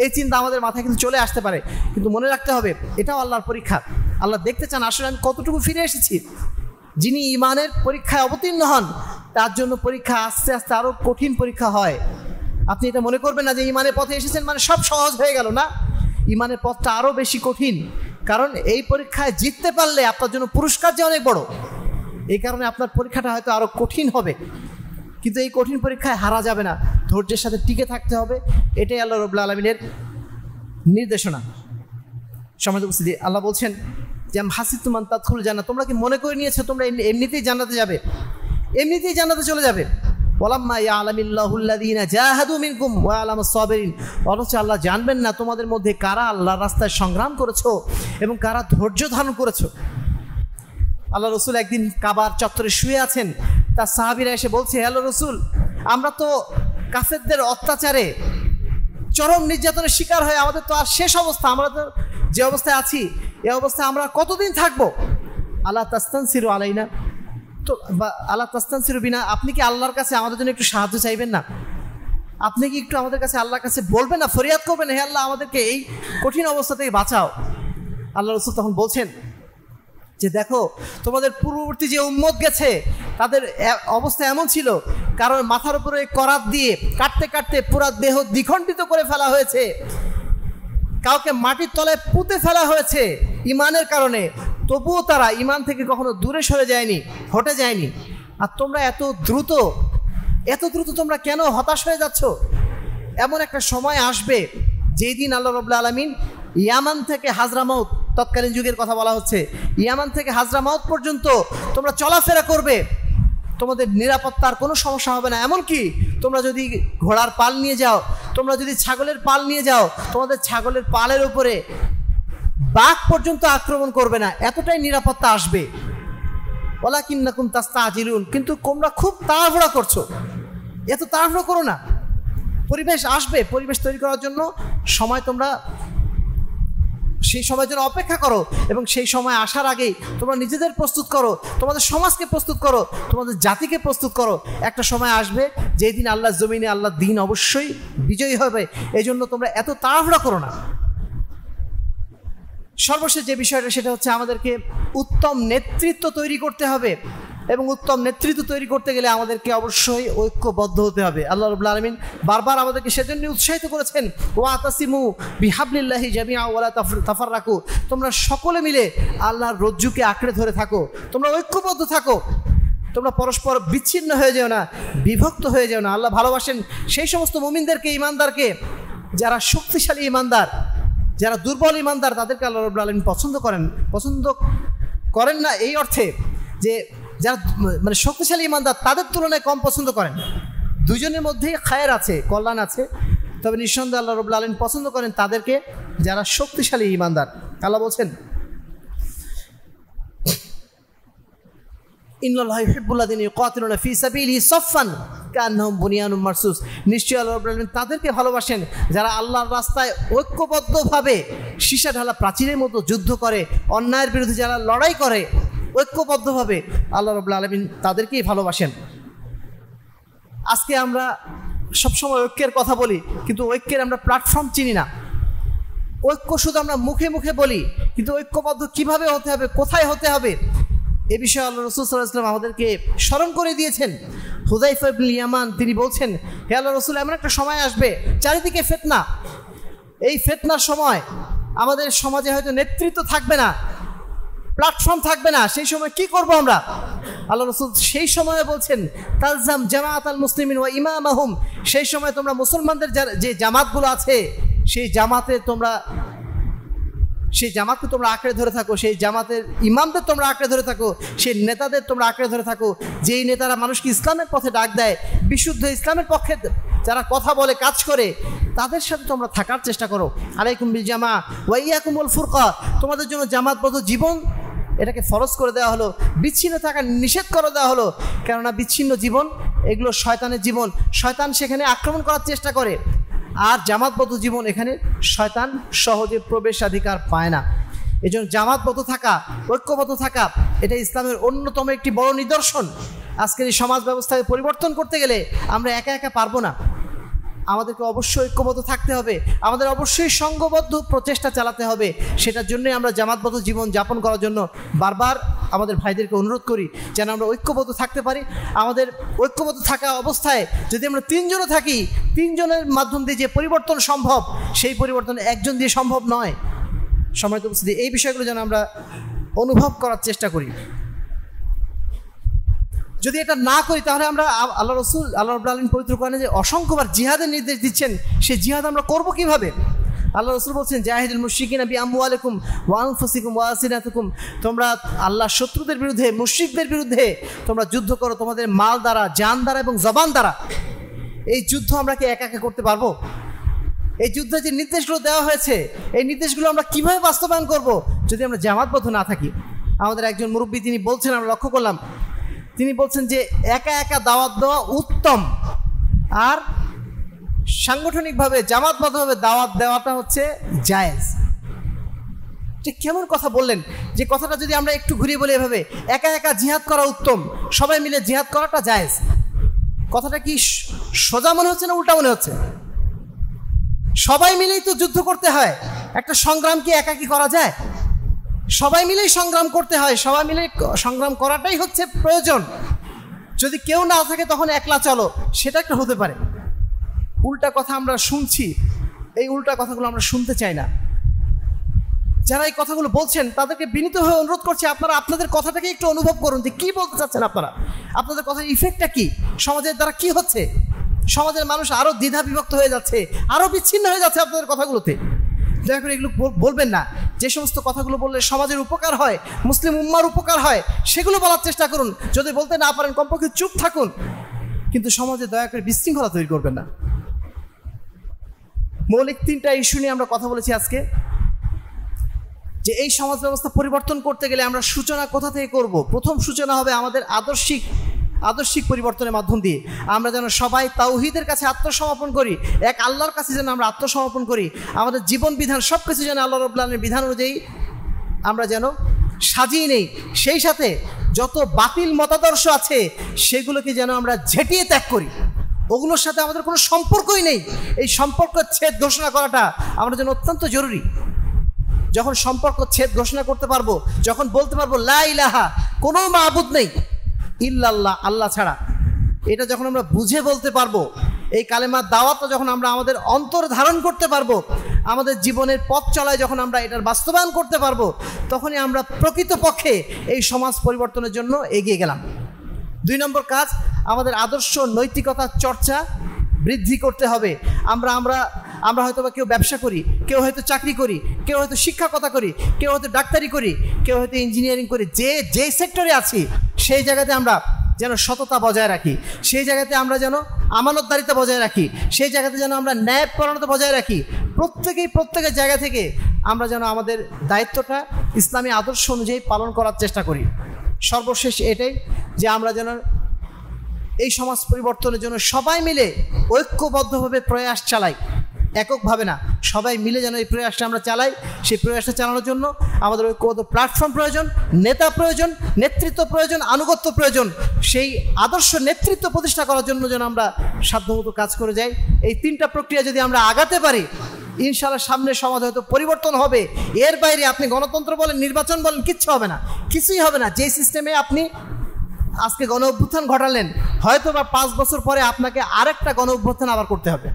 এই চিন্তা আমাদের মাথায় কিন্তু চলে আসতে পারে। কিন্তু মনে রাখতে হবে, এটাও আল্লাহর পরীক্ষা। আল্লাহ দেখতে চান আসলে আমি কতটুকু ফিরে এসেছি। যিনি ইমানের পরীক্ষায় অবতীর্ণ হন তার জন্য পরীক্ষা আস্তে আস্তে আরও কঠিন পরীক্ষা হয়। আপনি এটা মনে করবেন না যে ইমানের পথে এসেছেন মানে সব সহজ হয়ে গেল, না, ইমানের পথটা আরও বেশি কঠিন। কারণ এই পরীক্ষায় জিততে পারলে আপনার জন্য পুরস্কার যে অনেক বড়, এই কারণে আপনার পরীক্ষাটা হয়তো আরও কঠিন হবে। কিন্তু এই কঠিন পরীক্ষায় হারা যাবে না, ধৈর্যের সাথে টিকে থাকতে হবে। এটাই আল্লাহ রাব্বুল আলামিনের নির্দেশনা। সমাজ উপস্থিতি, আল্লাহ বলছেন যে হাসিবতুম আন তাদখুলুল জান্নাহ, তোমরা কি মনে করে নিয়েছো তোমরা এমনিতেই জান্নাতে যাবে, এমনিতেই জান্নাতে চলে যাবে। ওয়ালাম্মা ইয়ালামিল্লাহুল্লাযীনা জাহাদু মিনকুম ওয়া ইয়ালামাস সাবিরিন, অথচ আল্লাহ জানবেন না তোমাদের মধ্যে কারা আল্লাহর রাস্তায় সংগ্রাম করেছো এবং কারা ধৈর্য ধারণ করেছো। আল্লাহ রসুল একদিন কাবার চত্বরে শুয়ে আছেন, তার সাহাবীরা এসে বলছে, হে আল্লাহ রসুল, আমরা তো কাফেরদের অত্যাচারে চরম নির্যাতনের শিকার হয়ে আমাদের তো আর শেষ অবস্থা, আমরা তো যে অবস্থায় আছি এই অবস্থায় আমরা কতদিন থাকবো? আল্লাহ তাস্তানসিরু আলাইনা, তো আল্লাহ তাস্তানসিরু বিনা, আপনি কি আল্লাহর কাছে আমাদের জন্য একটু সাহায্য চাইবেন না? আপনি কি একটু আমাদের কাছে আল্লাহর কাছে বলবেন না, ফরিয়াদ করবেন, হে আল্লাহ আমাদেরকে এই কঠিন অবস্থা থেকে বাঁচাও। আল্লাহ রসুল তখন বলছেন যে দেখো, তোমাদের পূর্ববর্তী যে উম্মত গেছে তাদের অবস্থা এমন ছিল, কারণ মাথার উপরে করাত দিয়ে কাটতে কাটতে পুরা দেহ দ্বিখণ্ডিত করে ফেলা হয়েছে, কাউকে মাটির তলায় পুঁতে ফেলা হয়েছে ইমানের কারণে, তবুও তারা ইমান থেকে কখনো দূরে সরে যায়নি, হটে যায়নি। আর তোমরা এত দ্রুত তোমরা কেন হতাশ হয়ে যাচ্ছ? এমন একটা সময় আসবে যেই দিন আল্লাহ রাব্বুল আলামিন ইয়ামান থেকে হাজরামাউত, তৎকালীন যুগের কথা বলা হচ্ছে, ইয়ামান থেকে হাজরামাউত পর্যন্ত তোমরা চলাফেরা করবে, তোমাদের নিরাপত্তার কোনো সমস্যা হবে না। এমনকি তোমরা যদি ঘোড়ার পাল নিয়ে যাও, তোমরা যদি ছাগলের পাল নিয়ে যাও, তোমাদের ছাগলের পালের উপরে বাঘ পর্যন্ত আক্রমণ করবে না, এতটাই নিরাপত্তা আসবে। ওয়ালাকিন্নাকুম তাস্তাজিলুন, কিন্তু তোমরা খুব তাড়াহুড়া করছো, এত তাড়াহুড়া করো না। পরিবেশ আসবে, পরিবেশ তৈরি করার জন্য সময়, তোমরা সেই সময়ের জন্য অপেক্ষা করো এবং সেই সময় আসার আগেই তোমরা নিজেদের প্রস্তুত করো, তোমাদের সমাজকে প্রস্তুত করো, তোমাদের জাতিকে প্রস্তুত করো। একটা সময় আসবে যেই দিন আল্লাহর জমিনে আল্লাহর দ্বীন অবশ্যই বিজয়ী হবে, এই জন্য তোমরা এত তাড়াহুড়া করো না। সর্বশেষ যে বিষয়টা সেটা হচ্ছে আমাদেরকে উত্তম নেতৃত্ব তৈরি করতে হবে, এবং উত্তম নেতৃত্ব তৈরি করতে গেলে আমাদেরকে অবশ্যই ঐক্যবদ্ধ হতে হবে। আল্লাহ রাব্বুল আলামিন বারবার আমাদেরকে সেজন্য উৎসাহিত করেছেন, ওয়াতাসিমু বিহাবলিল্লাহি জামিআ ওয়ালা তাফাররাকু, তোমরা সকলে মিলে আল্লাহর রজ্জুকে আঁকড়ে ধরে থাকো, তোমরা ঐক্যবদ্ধ থাকো, তোমরা পরস্পর বিচ্ছিন্ন হয়ে যেও না, বিভক্ত হয়ে যেও না। আল্লাহ ভালোবাসেন সেই সমস্ত মুমিনদেরকে, ইমানদারকে, যারা শক্তিশালী ইমানদার, যারা দুর্বল ইমানদার তাদেরকে আল্লাহ রাব্বুল আলামিন পছন্দ করেন না এই অর্থে যে যারা মানে শক্তিশালী ইমানদার তাদের তুলনায় কম পছন্দ করেন। দুজনের মধ্যেই খায়ের আছে, কল্যাণ আছে, তবে নিঃসন্দেহে আল্লাহ রাব্বুল আলামিন পছন্দ করেন তাদেরকে যারা শক্তিশালী ইমানদার। আল্লাহ বলছেন, ইন্নাল্লাহা ইউহিব্বুল্লাযীনা ইউকাতিলুনা ফী সাবিলিহি সাফফান কান্নাহুম বুনিয়ানুম মারসুস, নিশ্চয়ই আল্লাহ রাব্বুল আলামিন তাদেরকে ভালোবাসেন যারা আল্লাহর রাস্তায় ঐক্যবদ্ধভাবে সীসা ঢালা প্রাচীরের মতো যুদ্ধ করে, অন্যায়ের বিরুদ্ধে যারা লড়াই করে ঐক্যবদ্ধভাবে, আল্লাহ রাব্বুল আলামিন তাদেরকেই ভালোবাসেন। আজকে আমরা সবসময় ঐক্যের কথা বলি, কিন্তু ঐক্যের আমরা প্ল্যাটফর্ম চিনি না। ঐক্য শুধু আমরা মুখে মুখে বলি, কিন্তু ঐক্যবদ্ধ কিভাবে হতে হবে, কোথায় হতে হবে, এ বিষয়ে আল্লাহ রাসূল সাল্লাল্লাহু আলাইহি ওয়াসাল্লাম আমাদেরকে স্মরণ করে দিয়েছেন। হুযায়ফা ইবনুল ইয়ামান তিনি বলছেন, হে আল্লাহর রাসূল, এমন একটা সময় আসবে চারিদিকে ফিতনা, এই ফিতনার সময় আমাদের সমাজে হয়তো নেতৃত্ব থাকবে না, প্ল্যাটফর্ম থাকবে না, সেই সময় কি করব আমরা? আল্লাহ রাসূল সেই সময়ে বলছেন, তালজাম জামাআতাল মুসলিমিন ওয়া ইমামাহুম, সেই সময় তোমরা মুসলমানদের যে জামাতগুলো আছে সেই জামাতে তোমরা সেই জামাতকে তোমরা আঁকড়ে ধরে থাকো, সেই জামাতের ইমামদের তোমরা আঁকড়ে ধরে থাকো, সেই নেতাদের তোমরা আঁকড়ে ধরে থাকো, যেই নেতারা মানুষকে ইসলামের পথে ডাক দেয়, বিশুদ্ধ ইসলামের পক্ষে যারা কথা বলে কাজ করে, তাদের সাথে তোমরা থাকার চেষ্টা করো। আলাইকুম বিল জামা ওয়া ইয়াকুমুল ফুরকা, তোমাদের জন্য জামাতবদ্ধ জীবন এটাকে ফরজ করে দেওয়া হলো, বিচ্ছিন্ন থাকা নিষেধ করে দেওয়া হলো। কেননা বিচ্ছিন্ন জীবন এগুলো শয়তানের জীবন, শয়তান সেখানে আক্রমণ করার চেষ্টা করে। আর জামাতবদ্ধ জীবন এখানে শয়তান সহজে প্রবেশাধিকার পায় না। এই জন্য জামাতবদ্ধ থাকা, ঐক্যবদ্ধ থাকা, এটা ইসলামের অন্যতম একটি বড় নিদর্শন। আজকের এই সমাজ ব্যবস্থাকে পরিবর্তন করতে গেলে আমরা একা একা পারবো না, আমাদেরকে অবশ্যই ঐক্যবদ্ধ থাকতে হবে, আমাদের অবশ্যই সংঘবদ্ধ প্রচেষ্টা চালাতে হবে। সেটার জন্যই আমরা জামাতবদ্ধ জীবন যাপন করার জন্য বারবার আমাদের ভাইদেরকে অনুরোধ করি যেন আমরা ঐক্যবদ্ধ থাকতে পারি। আমাদের ঐক্যবদ্ধ থাকা অবস্থায় যদি আমরা তিনজনও থাকি, তিনজনের মাধ্যম দিয়ে যে পরিবর্তন সম্ভব, সেই পরিবর্তন একজন দিয়ে সম্ভব নয়। সম্মানিত উপস্থিতি, এই বিষয়গুলো যেন আমরা অনুভব করার চেষ্টা করি। যদি এটা না করি তাহলে আমরা আল্লাহ রসুল আল্লাহ রাব্বুল আলামিন পবিত্র কোরআনে যে অসংখ্যবার জিহাদের নির্দেশ দিচ্ছেন, সেই জিহাদ আমরা করব কিভাবে? আল্লাহ রসুল বলছেন, জাহিদুল মুশরিকিনা বিআমওয়ালিকুম ওয়া আনফুসিকুম ওয়া আলসিনাতিকুম, তোমরা আল্লাহর শত্রুদের বিরুদ্ধে, মুশরিকদের বিরুদ্ধে তোমরা যুদ্ধ করো তোমাদের মাল দ্বারা, জান দ্বারা এবং জবান দ্বারা। এই যুদ্ধ আমরা কি একা একা করতে পারবো? এই যুদ্ধে যে নির্দেশগুলো দেওয়া হয়েছে, এই নির্দেশগুলো আমরা কিভাবে বাস্তবায়ন করব যদি আমরা জামাতবদ্ধ না থাকি? আমাদের একজন মুরব্বী তিনি বলছেন, আমরা লক্ষ্য করলাম, তিনি বলছেন যে একা একা দাওয়াত দেওয়া উত্তম, আর সাংগঠনিকভাবে জামাতবদ্ধভাবে দাওয়াত দেওয়াটা হচ্ছে জায়েজ। যে কেমন কথা বললেন, যে কথাটা যদি আমরা একটু ঘুরিয়ে বলি এভাবে, একা একা জিহাদ করা উত্তম, সবাই মিলে জিহাদ করাটা জায়েজ। কথাটা কি সোজা মনে হচ্ছে না উল্টা মনে হচ্ছে? সবাই মিলেই তো যুদ্ধ করতে হয়, একটা সংগ্রাম কি একাকী করা যায়? সবাই মিলেই সংগ্রাম করতে হয়, সবাই মিলে সংগ্রাম করাটাই হচ্ছে প্রয়োজন। যদি কেউ না থাকে তখন একলা চলো, সেটা একটা হতে পারে। উল্টা কথা আমরা শুনছি, এই উল্টা কথাগুলো আমরা শুনতে চাই না। যারা এই কথাগুলো বলছেন তাদেরকে বিনীত হয়ে অনুরোধ করছি, আপনারা আপনাদের কথাটাকে একটু অনুভব করুন যে কী বলতে চাচ্ছেন আপনারা, আপনাদের কথার ইফেক্টটা কি, সমাজের দ্বারা কি হচ্ছে। সমাজের মানুষ আরও দ্বিধা বিভক্ত হয়ে যাচ্ছে, আরও বিচ্ছিন্ন হয়ে যাচ্ছে আপনাদের কথাগুলোতে। দয়া করে এগুলো বলবেন না। যে সমস্ত কথাগুলো বললে সমাজের উপকার হয়, মুসলিম উম্মার উপকার হয়, সেগুলো বলার চেষ্টা করুন। যদি বলতে না পারেন কমপক্ষে চুপ থাকুন, কিন্তু সমাজে দয়া করে বিশৃঙ্খলা তৈরি করবেন না। মৌলিক তিনটা ইস্যু নিয়ে আমরা কথা বলেছি আজকে, যে এই সমাজ ব্যবস্থা পরিবর্তন করতে গেলে আমরা সূচনা কোথা থেকে করব। প্রথম সূচনা হবে আমাদের আদর্শিক পরিবর্তনের মাধ্যম দিয়ে। আমরা যেন সবাই তাওহীদের কাছে আত্মসমর্পণ করি, এক আল্লাহর কাছে যেন আমরা আত্মসমর্পণ করি। আমাদের জীবন বিধান সব কিছু যেন আল্লাহ রাব্বুল আলামিনের বিধান অনুযায়ী আমরা যেন সাজিয়ে নেই। সেই সাথে যত বাতিল মতাদর্শ আছে সেগুলোকে যেন আমরা ঝেঁটিয়ে ত্যাগ করি, ওগুলোর সাথে আমাদের কোনো সম্পর্কই নেই। এই সম্পর্ক ছেদ ঘোষণা করাটা আমাদের জন্য অত্যন্ত জরুরি। যখন সম্পর্ক ছেদ ঘোষণা করতে পারবো, যখন বলতে পারবো লা ইলাহা, কোনো মাবুদ নেই ইল্লাল্লাহ, আল্লাহ ছাড়া, এটা যখন আমরা বুঝে বলতে পারবো, এই কালেমার দাওয়াতটা যখন আমরা আমাদের অন্তরে ধারণ করতে পারবো, আমাদের জীবনের পথ চলায় যখন আমরা এটার বাস্তবায়ন করতে পারবো, তখনই আমরা প্রকৃতপক্ষে এই সমাজ পরিবর্তনের জন্য এগিয়ে গেলাম। 2 নম্বর কাজ, আমাদের আদর্শ নৈতিকতার চর্চা বৃদ্ধি করতে হবে। আমরা হয়তো বা কেউ ব্যবসা করি, কেউ হয়তো চাকরি করি, কেউ হয়তো শিক্ষকতা করি, কেউ হয়তো ডাক্তারি করি, কেউ হয়তো ইঞ্জিনিয়ারিং করি, যে সেক্টরে আছি সেই জায়গাতে আমরা যেন সততা বজায় রাখি, সেই জায়গাতে আমরা যেন আমানতদারিতা বজায় রাখি, সেই জায়গাতে যেন আমরা ন্যায়পরায়ণতা বজায় রাখি। প্রত্যেকের জায়গা থেকে আমরা যেন আমাদের দায়িত্বটা ইসলামী আদর্শ অনুযায়ী পালন করার চেষ্টা করি। সর্বশেষ এটাই যে আমরা যেন এই সমাজ পরিবর্তনের জন্য সবাই মিলে ঐক্যবদ্ধভাবে প্রয়াস চালাই, এককভাবে না, সবাই মিলে যেন এই প্রয়াসটা আমরা চালাই। সেই প্রয়াসটা চালানোর জন্য আমাদের ঐক্যবদ্ধ প্ল্যাটফর্ম প্রয়োজন, নেতা প্রয়োজন, নেতৃত্ব প্রয়োজন, আনুগত্য প্রয়োজন। সেই আদর্শ নেতৃত্ব প্রতিষ্ঠা করার জন্য যেন আমরা সাধ্যমতো কাজ করে যাই। এই 3টা প্রক্রিয়া যদি আমরা আগাতে পারি, ইনশাআল্লাহ সামনে সমাজ হয়তো পরিবর্তন হবে। এর বাইরে আপনি গণতন্ত্র বলেন, নির্বাচন বলেন, কিচ্ছু হবে না, কিছুই হবে না। যে সিস্টেমে আপনি আজকে গণ অভ্যুত্থান ঘটালেন, হয়তো বা 5 বছর পরে আপনাকে আরেকটা গণ অভ্যুত্থান আবার করতে হবে,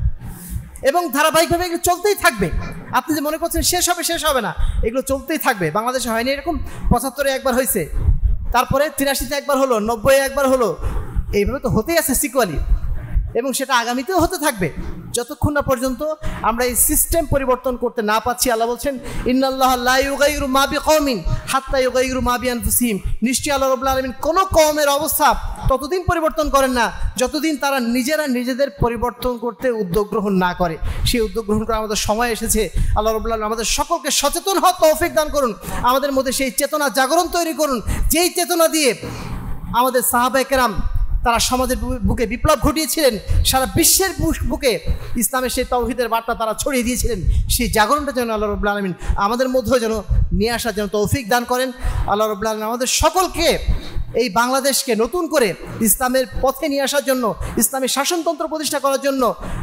এবং ধারাবাহিকভাবে এগুলো চলতেই থাকবে। আপনি যে মনে করছেন শেষ হবে না, এগুলো চলতেই থাকবে। বাংলাদেশে হয়নি এরকম? 75-এ একবার হয়েছে, তারপরে 83-তে একবার হলো, 90-এ একবার হলো, এইভাবে তো হতেই আছে সিকুয়ালি, এবং সেটা আগামীতেও হতে থাকবে। যতক্ষণ না পর্যন্ত আমরা এই সিস্টেম পরিবর্তন করতে না পাচ্ছি, আল্লাহ বলছেন ইন্নাল্লাহ লা ইউগাইরু মা বিকওমিন হাত্তা ইউগাইরু মা বিআনফুসিহিম, নিশ্চয়ই আল্লাহ রাব্বুল আলামিন কোনো কওমের অবস্থা ততদিন পরিবর্তন করেন না যতদিন তারা নিজেরা নিজেদের পরিবর্তন করতে উদ্যোগ গ্রহণ না করে। সেই উদ্যোগ গ্রহণ করার আমাদের সময় এসেছে। আল্লাহ রাব্বুল আলামিন আমাদের সকলকে সচেতন হওয়ার তৌফিক দান করুন, আমাদের মধ্যে সেই চেতনা জাগরণ তৈরি করুন, যেই চেতনা দিয়ে আমাদের সাহাবায়ে কেরাম তারা সমাজের বুকে বিপ্লব ঘটিয়েছিলেন, সারা বিশ্বের বুকে ইসলামের সেই তাওহীদের বার্তা তারা ছড়িয়ে দিয়েছিলেন। সেই জাগরণটা যেন আল্লাহ রাব্বুল আলামিন আমাদের মধ্যেও যেন নিয়ে আসার যেন তৌফিক দান করেন। আল্লাহ রাব্বুল আলামিন আমাদের সকলকে এই বাংলাদেশকে নতুন করে ইসলামের পথে নিয়ে আসার জন্য, ইসলামী শাসনতন্ত্র প্রতিষ্ঠা করার জন্য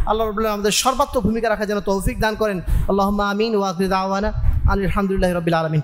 আল্লাহ রাব্বুল আলামিন আমাদের সর্বাত্মক ভূমিকা রাখার জন্য তৌফিক দান করেন। আল্লাহুম্মা আমিন ওয়া আখিরু দাওয়ানা আলহামদুলিল্লাহি রাব্বিল আলামিন।